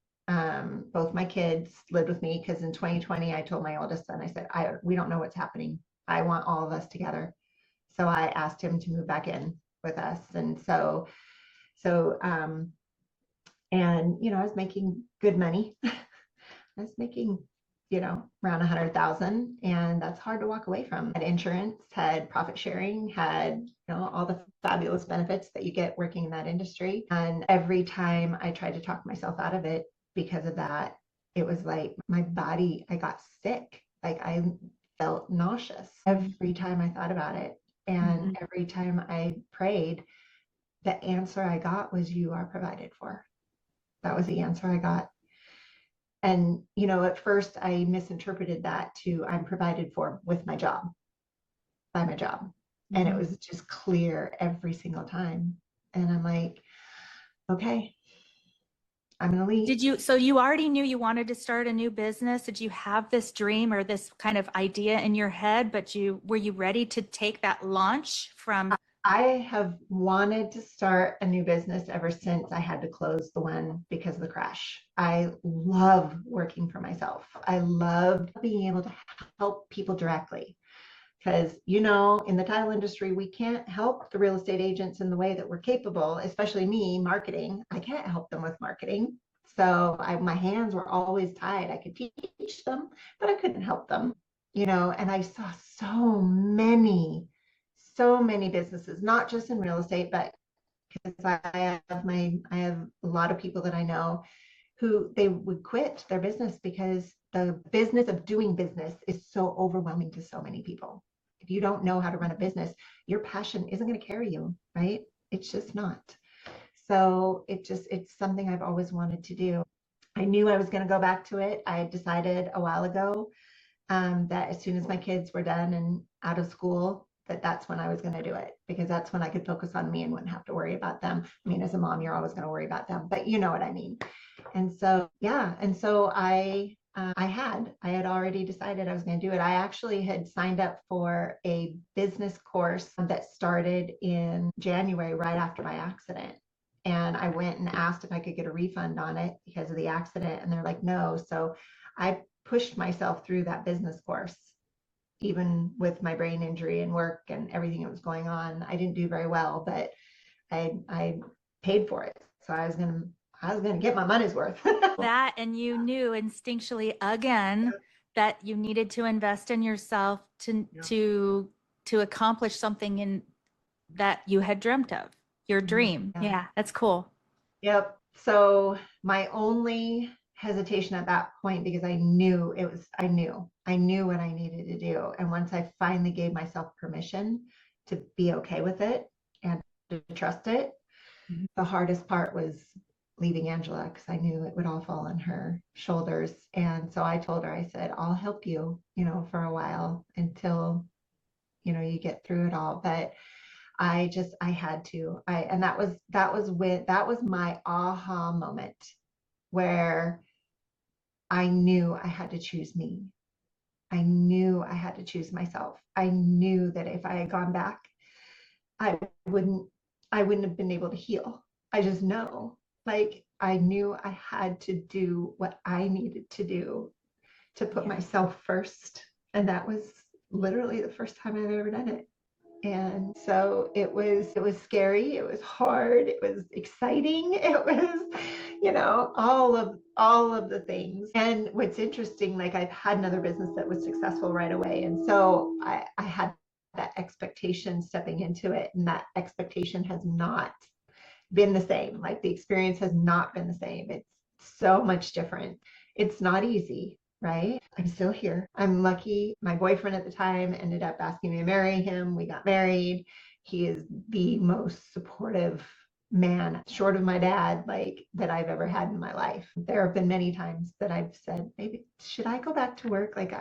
A: Both my kids lived with me because in 2020, I told my oldest son, I said, we don't know what's happening. I want all of us together. So I asked him to move back in with us. And I was making good money. I was making, around 100,000, and that's hard to walk away from. Had insurance, had profit sharing, had, all the fabulous benefits that you get working in that industry. And every time I tried to talk myself out of it because of that, it was like my body, I got sick. Like I felt nauseous every time I thought about it. And every time I prayed, the answer I got was, you are provided for. That was the answer I got. And, at first I misinterpreted that to I'm provided for with my job, by my job. And it was just clear every single time. And I'm like, okay, I'm going to leave.
B: So you already knew you wanted to start a new business? Did you have this dream or this kind of idea in your head, but were you ready to take that launch from?
A: I have wanted to start a new business ever since I had to close the one because of the crash. I love working for myself. I love being able to help people directly. Because, in the title industry, we can't help the real estate agents in the way that we're capable, especially me, marketing. I can't help them with marketing. So my hands were always tied. I could teach them, but I couldn't help them, and I saw so many businesses, not just in real estate, but because I have a lot of people that I know who they would quit their business because the business of doing business is so overwhelming to so many people. If you don't know how to run a business, your passion isn't going to carry you, right? It's just not. So it's something I've always wanted to do. I knew I was going to go back to it. I had decided a while ago that as soon as my kids were done and out of school, that's when I was going to do it, because that's when I could focus on me and wouldn't have to worry about them. I mean, as a mom, you're always going to worry about them, but you know what I mean. And so, yeah. And so I had already decided I was going to do it. I actually had signed up for a business course that started in January, right after my accident. And I went and asked if I could get a refund on it because of the accident. And they're like, no. So I pushed myself through that business course, even with my brain injury and work and everything that was going on. I didn't do very well, but I paid for it. So I was going to get my money's worth.
B: That, and you knew instinctually again that you needed to invest in yourself to accomplish something that you had dreamt of, your dream. Yeah, that's cool.
A: Yep. So my only hesitation at that point, because I knew I knew what I needed to do. And once I finally gave myself permission to be okay with it and to trust it, the hardest part was leaving Angela, because I knew it would all fall on her shoulders. And so I told her, I said, I'll help you, for a while until, you get through it all. But I had to, and that was my aha moment, where I knew I had to choose me. I knew I had to choose myself. I knew that if I had gone back, I wouldn't, I wouldn't have been able to heal. I just know, like, I knew I had to do what I needed to do to put myself first. And that was literally the first time I've ever done it. And so it was scary, it was hard, it was exciting, it was, all of the things. And what's interesting, like, I've had another business that was successful right away. And so I had that expectation stepping into it, and that expectation has not been the same. Like, the experience has not been the same. It's so much different. It's not easy, right? I'm still here. I'm lucky. My boyfriend at the time ended up asking me to marry him. We got married. He is the most supportive man, short of my dad, like, that I've ever had in my life. There have been many times that I've said, maybe, should I go back to work? Like,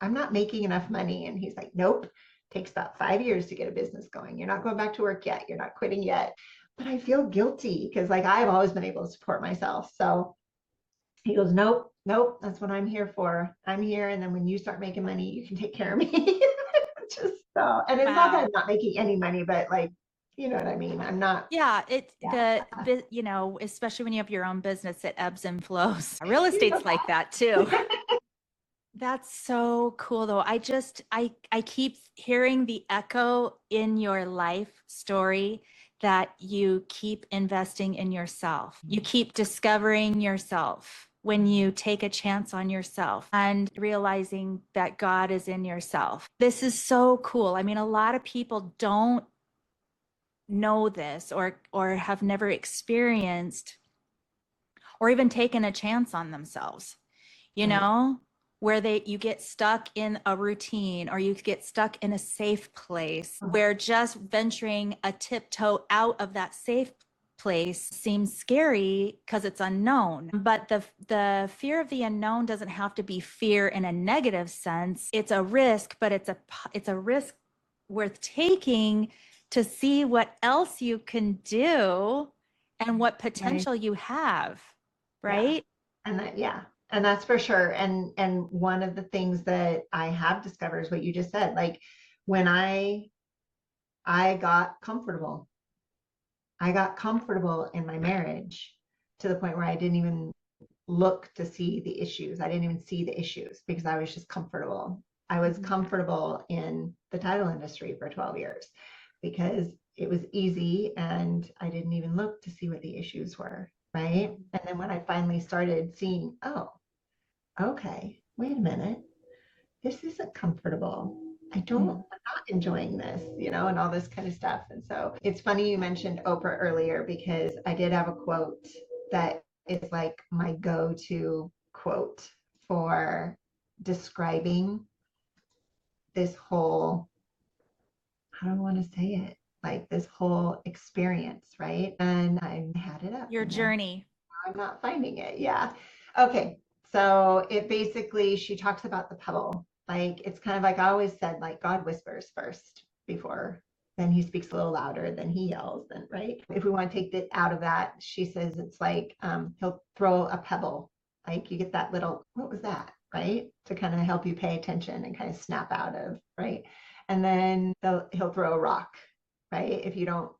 A: I'm not making enough money. And he's like, nope. Takes about 5 years to get a business going. You're not going back to work yet. You're not quitting yet. But I feel guilty because, like, I've always been able to support myself. So he goes, nope, nope, that's what I'm here for. I'm here. And then when you start making money, you can take care of me. Just so, and it's not that I'm not making any money, but, like, you know what I mean? I'm not.
B: Yeah, especially when you have your own business, it ebbs and flows. Real estate's like that too. That's so cool though. I keep hearing the echo in your life story that you keep investing in yourself. You keep discovering yourself when you take a chance on yourself and realizing that God is in yourself. This is so cool. I mean, a lot of people don't know this or have never experienced or even taken a chance on themselves, you know, where you get stuck in a routine or you get stuck in a safe place where just venturing a tiptoe out of that safe place seems scary because it's unknown. But the fear of the unknown doesn't have to be fear in a negative sense. It's a risk, but it's a risk worth taking to see what else you can do and what potential you have, right?
A: And that's for sure. And one of the things that I have discovered is what you just said. Like, when I got comfortable, in my marriage, to the point where I didn't even look to see the issues. I didn't even see the issues because I was just comfortable. I was comfortable in the title industry for 12 years because it was easy and I didn't even look to see what the issues were. Right. And then when I finally started seeing, oh, okay, wait a minute, this isn't comfortable. I'm not enjoying this, and all this kind of stuff. And so it's funny you mentioned Oprah earlier, because I did have a quote that is like my go-to quote for describing this whole, how do I want to say it? Like, this whole experience, right? And I had it up.
B: Your journey.
A: I'm not finding it. Yeah. Okay. So it basically, she talks about the pebble. Like, it's kind of like I always said, like, God whispers first before, then he speaks a little louder, then he yells, then, right? If we want to take it out of that, she says it's like he'll throw a pebble. Like, you get that little, what was that? Right? To kind of help you pay attention and kind of snap out of, right? And then he'll throw a rock, right? If you don't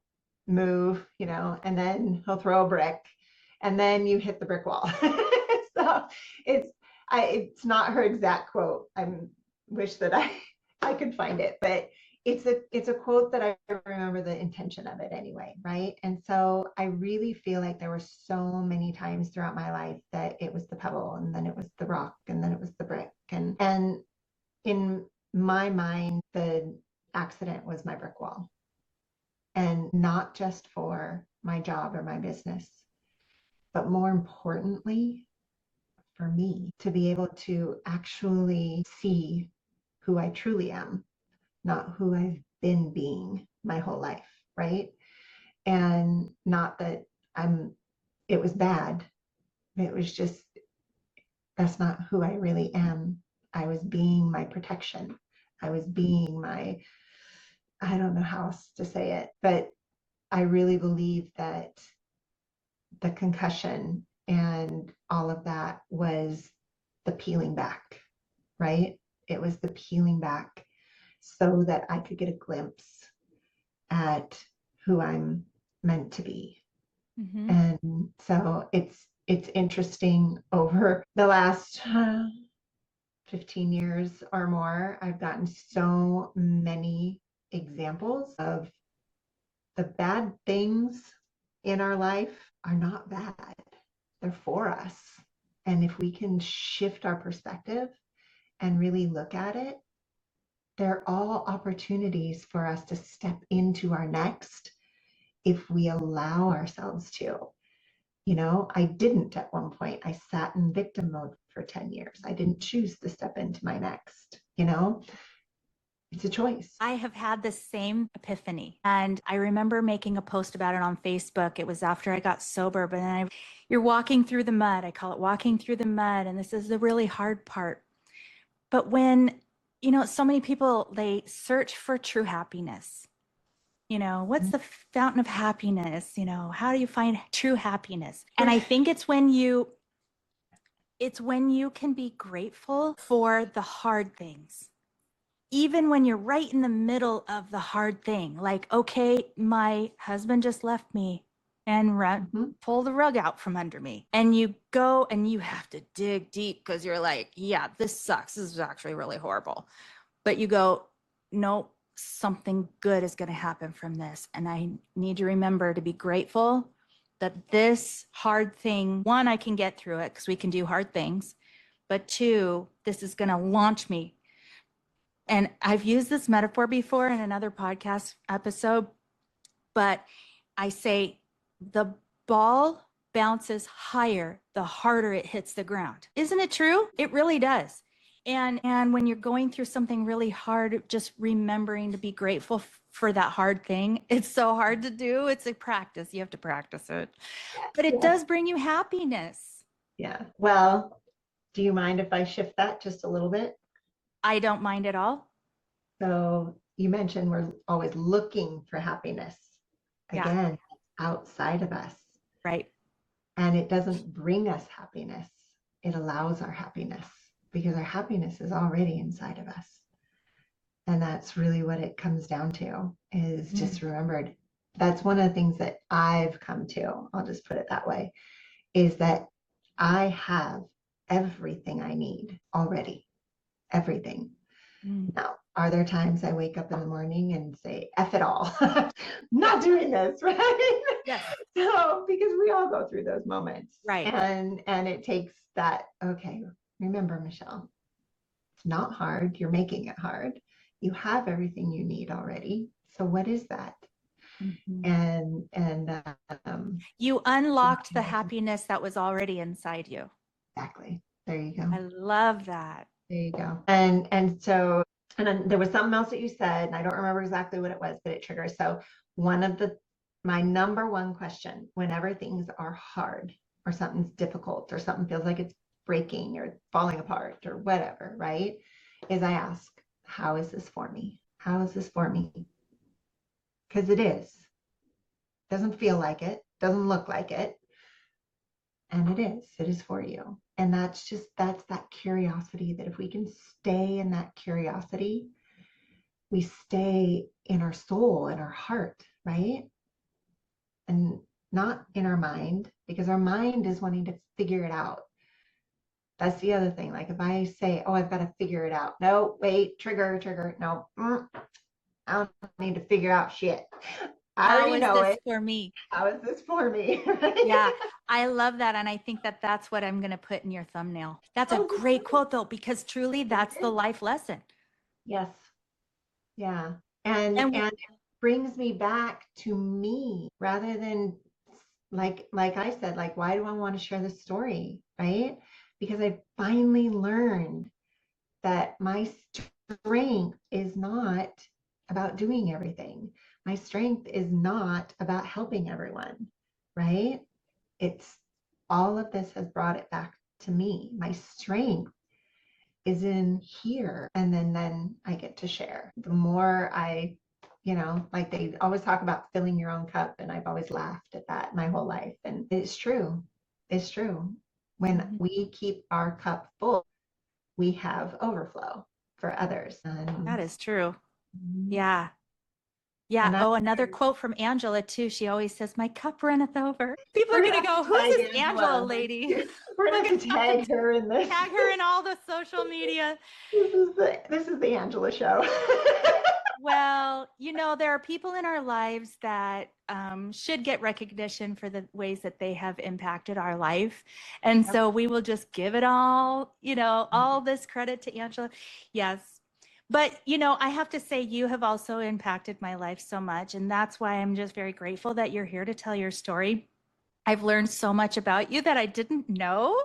A: move, and then he'll throw a brick, and then you hit the brick wall. So it's not her exact quote. I wish that I could find it, but it's a quote that I remember the intention of it anyway, right? And so I really feel like there were so many times throughout my life that it was the pebble, and then it was the rock, and then it was the brick, and in my mind, the accident was my brick wall, and not just for my job or my business. but more importantly, for me to be able to actually see who I truly am, not who I've been being my whole life, right? And not that it was bad. It was just, that's not who I really am. I was being my protection. I was being my, I don't know how else to say it, but I really believe that the concussion and all of that was the peeling back, right? It was the peeling back so that I could get a glimpse at who I'm meant to be.
B: Mm-hmm.
A: And so it's interesting over the last 15 years or more, I've gotten so many examples of the bad things in our life are not bad. They're for us. And if we can shift our perspective and really look at it, they're all opportunities for us to step into our next if we allow ourselves to. You know, I didn't at one point. I sat in victim mode for 10 years. I didn't choose to step into my next, you know, it's a choice.
B: I have had the same epiphany. And I remember making a post about it on Facebook. It was after I got sober, but then you're walking through the mud. I call it walking through the mud. And this is the really hard part. But when, so many people, they search for true happiness. What's the fountain of happiness? How do you find true happiness? And I think it's when you can be grateful for the hard things. Even when you're right in the middle of the hard thing, like, okay, my husband just left me and pull the rug out from under me. And you go and you have to dig deep because you're like, yeah, this sucks. This is actually really horrible. But you go, no, something good is going to happen from this. And I need to remember to be grateful that this hard thing, one, I can get through it because we can do hard things. But two, this is going to launch me. And I've used this metaphor before in another podcast episode, but I say the ball bounces higher the harder it hits the ground. Isn't it true? It really does. And when you're going through something really hard, just remembering to be grateful for that hard thing. It's so hard to do. It's a practice. You have to practice it. But it does bring you happiness.
A: Yeah. Well, do you mind if I shift that just a little bit?
B: I don't mind at all.
A: So you mentioned we're always looking for happiness. Again, outside of us.
B: Right.
A: And it doesn't bring us happiness. It allows our happiness because our happiness is already inside of us. And that's really what it comes down to is just remembered. That's one of the things that I've come to, I'll just put it that way, is that I have everything I need already. Everything. Now, are there times I wake up in the morning and say, F it all, not doing this, right?
B: Yes.
A: So, because we all go through those moments.
B: Right.
A: And it takes that, okay, remember, Michelle, it's not hard. You're making it hard. You have everything you need already. So what is that? And
B: you unlocked the happiness that was already inside you.
A: Exactly. There you go.
B: I love that.
A: There you go. And then there was something else that you said, and I don't remember exactly what it was, but it triggers. So my number one question whenever things are hard or something's difficult or something feels like it's breaking or falling apart or whatever, right? Is I ask, how is this for me? How is this for me? Because it is. Doesn't feel like it, doesn't look like it. And it is for you. And that's that curiosity that if we can stay in that curiosity, we stay in our soul, in our heart, right? And not in our mind, because our mind is wanting to figure it out. That's the other thing. Like if I say, oh, I've got to figure it out. No, wait, trigger. No, I don't need to figure out shit. I already know it.
B: For me.
A: How is this for me?
B: Yeah, I love that. And I think that that's what I'm going to put in your thumbnail. That's a great quote though, because truly that's the life lesson.
A: Yes. Yeah. And it brings me back to me rather than like I said, like, why do I want to share this story? Right? Because I finally learned that my strength is not about doing everything. My strength is not about helping everyone, right? It's all of this has brought it back to me. My strength is in here. And then I get to share. The more I, like they always talk about filling your own cup. And I've always laughed at that my whole life. And it's true. It's true. When we keep our cup full, we have overflow for others.
B: That is true.
A: Mhm.
B: Yeah. Yeah.
A: And I,
B: Oh, another quote from Angela too. She always says, "My cup runneth over." People are
A: we're
B: gonna
A: gonna have
B: go,
A: to
B: "Who's
A: tag
B: this Angela
A: Angela.
B: lady?"
A: We're
B: We're
A: gonna
B: gonna
A: have to
B: have to
A: tag her in this.
B: tag her in all the social media.
A: This is the Angela show.
B: Well, there are people in our lives that should get recognition for the ways that they have impacted our life. And so we will just give it all, all this credit to Angela. Yes. But, I have to say, you have also impacted my life so much. And that's why I'm just very grateful that you're here to tell your story. I've learned so much about you that I didn't know.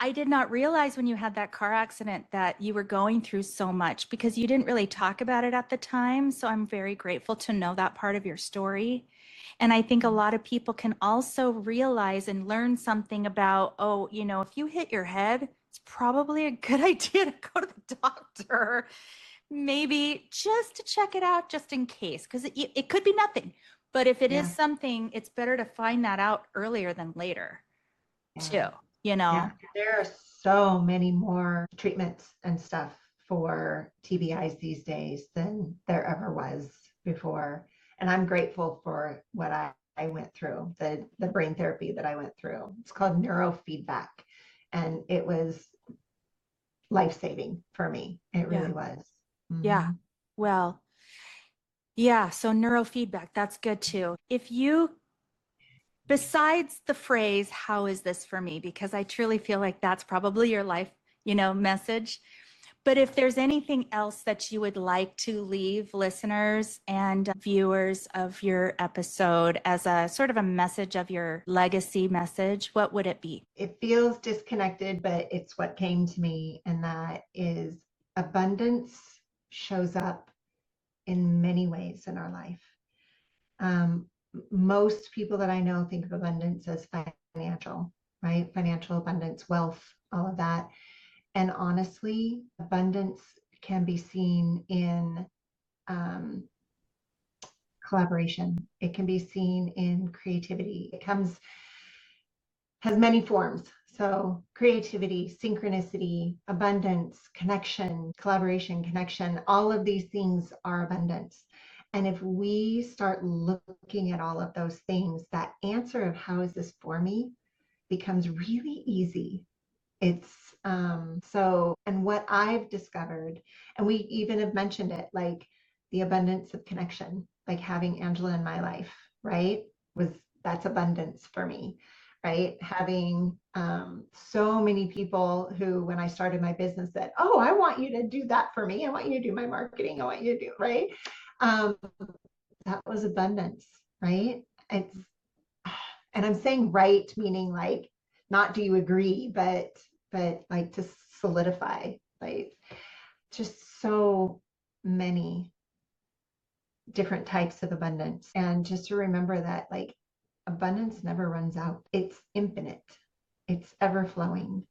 B: I did not realize when you had that car accident that you were going through so much because you didn't really talk about it at the time. So I'm very grateful to know that part of your story. And I think a lot of people can also realize and learn something about, oh, if you hit your head, it's probably a good idea to go to the doctor, maybe just to check it out, just in case, because it could be nothing. But if it is
A: Yeah,
B: something, it's better to find that out earlier than later,
A: yeah,
B: too, you
A: yeah.
B: know?
A: There are so many more treatments and stuff for TBIs these days than there ever was before. And I'm grateful for what I went through, the brain therapy that I went through. It's called neurofeedback. And it was life-saving for me. It
B: Yeah.
A: really was.
B: Yeah.
A: Mhm.
B: Well, yeah. So neurofeedback, that's good too. If you, besides the phrase, how is this for me? Because I truly feel like that's probably your life, message. But if there's anything else that you would like to leave listeners and viewers of your episode as a sort of a message of your legacy message, what would it be?
A: It feels disconnected, but it's what came to me, and that is abundance shows up in many ways in our life. Um, Most people that I know think of abundance as financial, right? Financial abundance, wealth, all of that. And honestly, abundance can be seen in um, collaboration. It can be seen in creativity. Has many forms. So creativity, synchronicity, abundance, connection, collaboration, connection, all of these things are abundance. And if we start looking at all of those things, that answer of how is this for me becomes really easy. It's and what I've discovered, and we even have mentioned it, like the abundance of connection, like having Angela in my life, right? Was That's abundance for me, right? Having so many people who, when I started my business, said, "Oh, I want you to do that for me. I want you to do my marketing. I want you to do," right? Um, that was abundance, right? It's and I'm saying right, meaning like not do you agree, but like to solidify, like just so many different types of abundance. And just to remember that like abundance never runs out. It's infinite. It's ever flowing.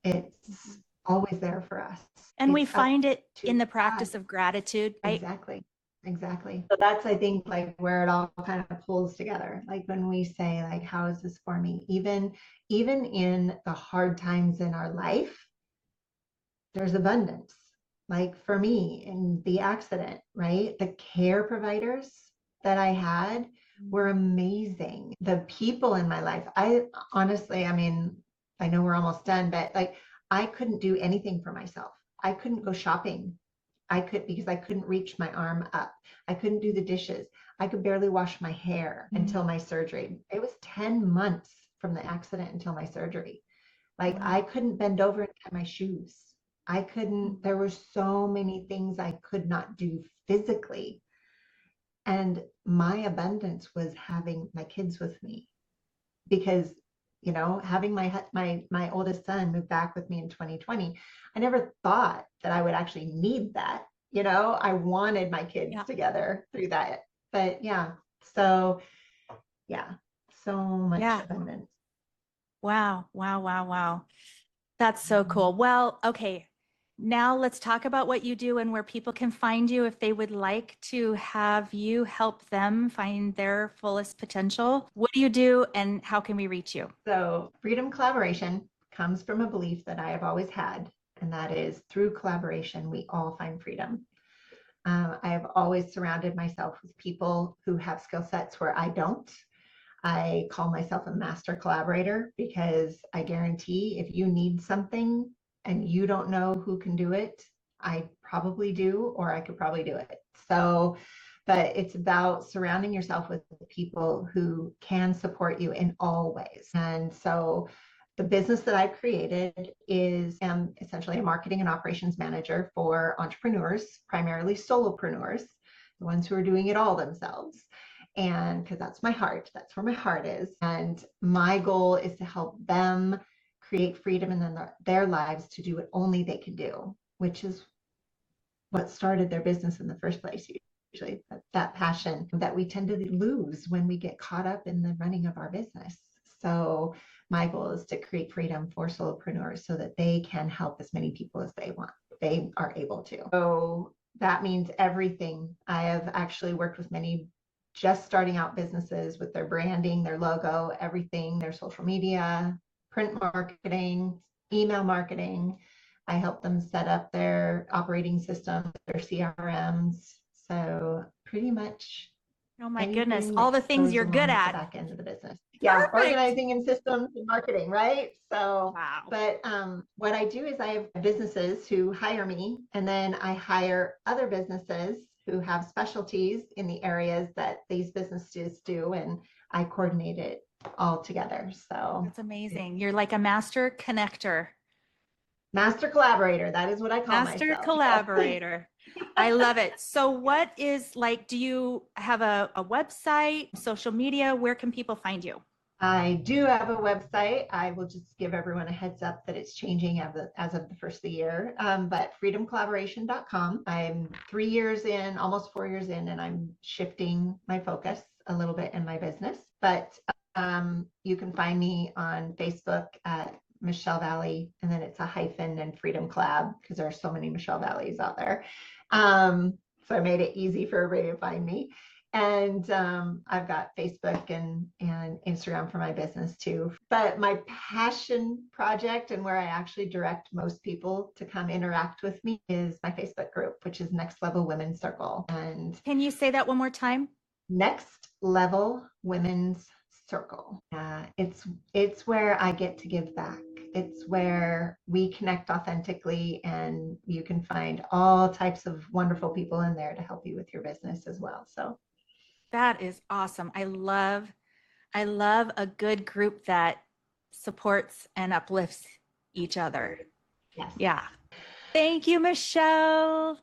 A: It's always there for us.
B: And we
A: It's up
B: find it
A: to
B: in the
A: us.
B: practice of gratitude, right?
A: Exactly. Exactly. So that's, I think, like where it all kind of pulls together. Like when we say, like, how is this for me? Even in the hard times in our life, there's abundance. Like for me in the accident, right? The care providers that I had were amazing. The people in my life, I honestly, I mean, I know we're almost done, but like I couldn't do anything for myself. I couldn't go shopping. Because I couldn't reach my arm up. I couldn't do the dishes. I could barely wash my hair until my surgery. It was 10 months from the accident until my surgery. Like I couldn't bend over and tie my shoes. I couldn't, there were so many things I could not do physically. And my abundance was having my kids with me, because, having my oldest son move back with me in 2020, I never thought that I would actually need that. I wanted my kids together through that. But so much abundance.
B: Wow. Wow. Wow. Wow. That's so cool. Well, okay. Now let's talk about what you do and where people can find you if they would like to have you help them find their fullest potential. What do you do and how can we reach you?
A: So freedom collaboration comes from a belief that I have always had, and that is through collaboration, we all find freedom. I have always surrounded myself with people who have skill sets where I don't. I call myself a master collaborator because I guarantee if you need something and you don't know who can do it, I probably do, or I could probably do it. So, but it's about surrounding yourself with people who can support you in all ways. And so the business that I've created is essentially a marketing and operations manager for entrepreneurs, primarily solopreneurs, the ones who are doing it all themselves. And because that's my heart, that's where my heart is. And my goal is to help them create freedom in their lives to do what only they can do, which is what started their business in the first place. Usually that passion that we tend to lose when we get caught up in the running of our business. So my goal is to create freedom for solopreneurs so that they can help as many people as they are able to. So that means everything. I have actually worked with many just starting out businesses with their branding, their logo, everything, their social media, print marketing, email marketing. I help them set up their operating systems, their CRMs. So pretty much.
B: Oh my goodness, all the things you're good at.
A: The back end of the business. Yeah, organizing and systems and marketing, right? So,
B: wow.
A: But what I do is I have businesses who hire me, and then I hire other businesses who have specialties in the areas that these businesses do, and I coordinate it all together. So
B: that's amazing. You're like a master connector.
A: Master collaborator. That is what I call myself.
B: Master collaborator. I love it. So what is do you have a website, social media? Where can people find you?
A: I do have a website. I will just give everyone a heads up that it's changing as of the first of the year, but freedomcollaboration.com. I'm 3 years in, almost 4 years in, and I'm shifting my focus a little bit in my business. But you can find me on Facebook at Michelle Valley, and then it's a hyphen and Freedom Collab because there are so many Michelle Valleys out there. So I made it easy for everybody to find me. And I've got Facebook and Instagram for my business too. But my passion project and where I actually direct most people to come interact with me is my Facebook group, which is Next Level Women's Circle. And
B: can you say that one more time?
A: Next Level Women's Circle. It's where I get to give back. It's where we connect authentically, and you can find all types of wonderful people in there to help you with your business as well. So
B: that is awesome. I love a good group that supports and uplifts each other.
A: Yes.
B: Yeah. Thank you, Michelle.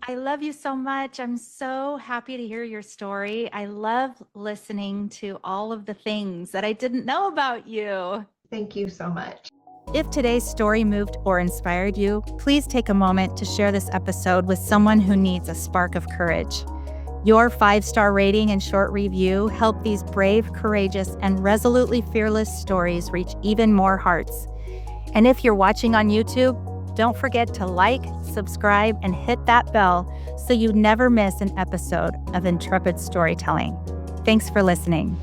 B: I love you so much. I'm so happy to hear your story. I love listening to all of the things that I didn't know about you.
A: Thank you so much.
C: If today's story moved or inspired you, please take a moment to share this episode with someone who needs a spark of courage. Your 5-star rating and short review help these brave, courageous, and resolutely fearless stories reach even more hearts. And if you're watching on YouTube, don't forget to like, subscribe, and hit that bell so you never miss an episode of Intrepid Storytelling. Thanks for listening.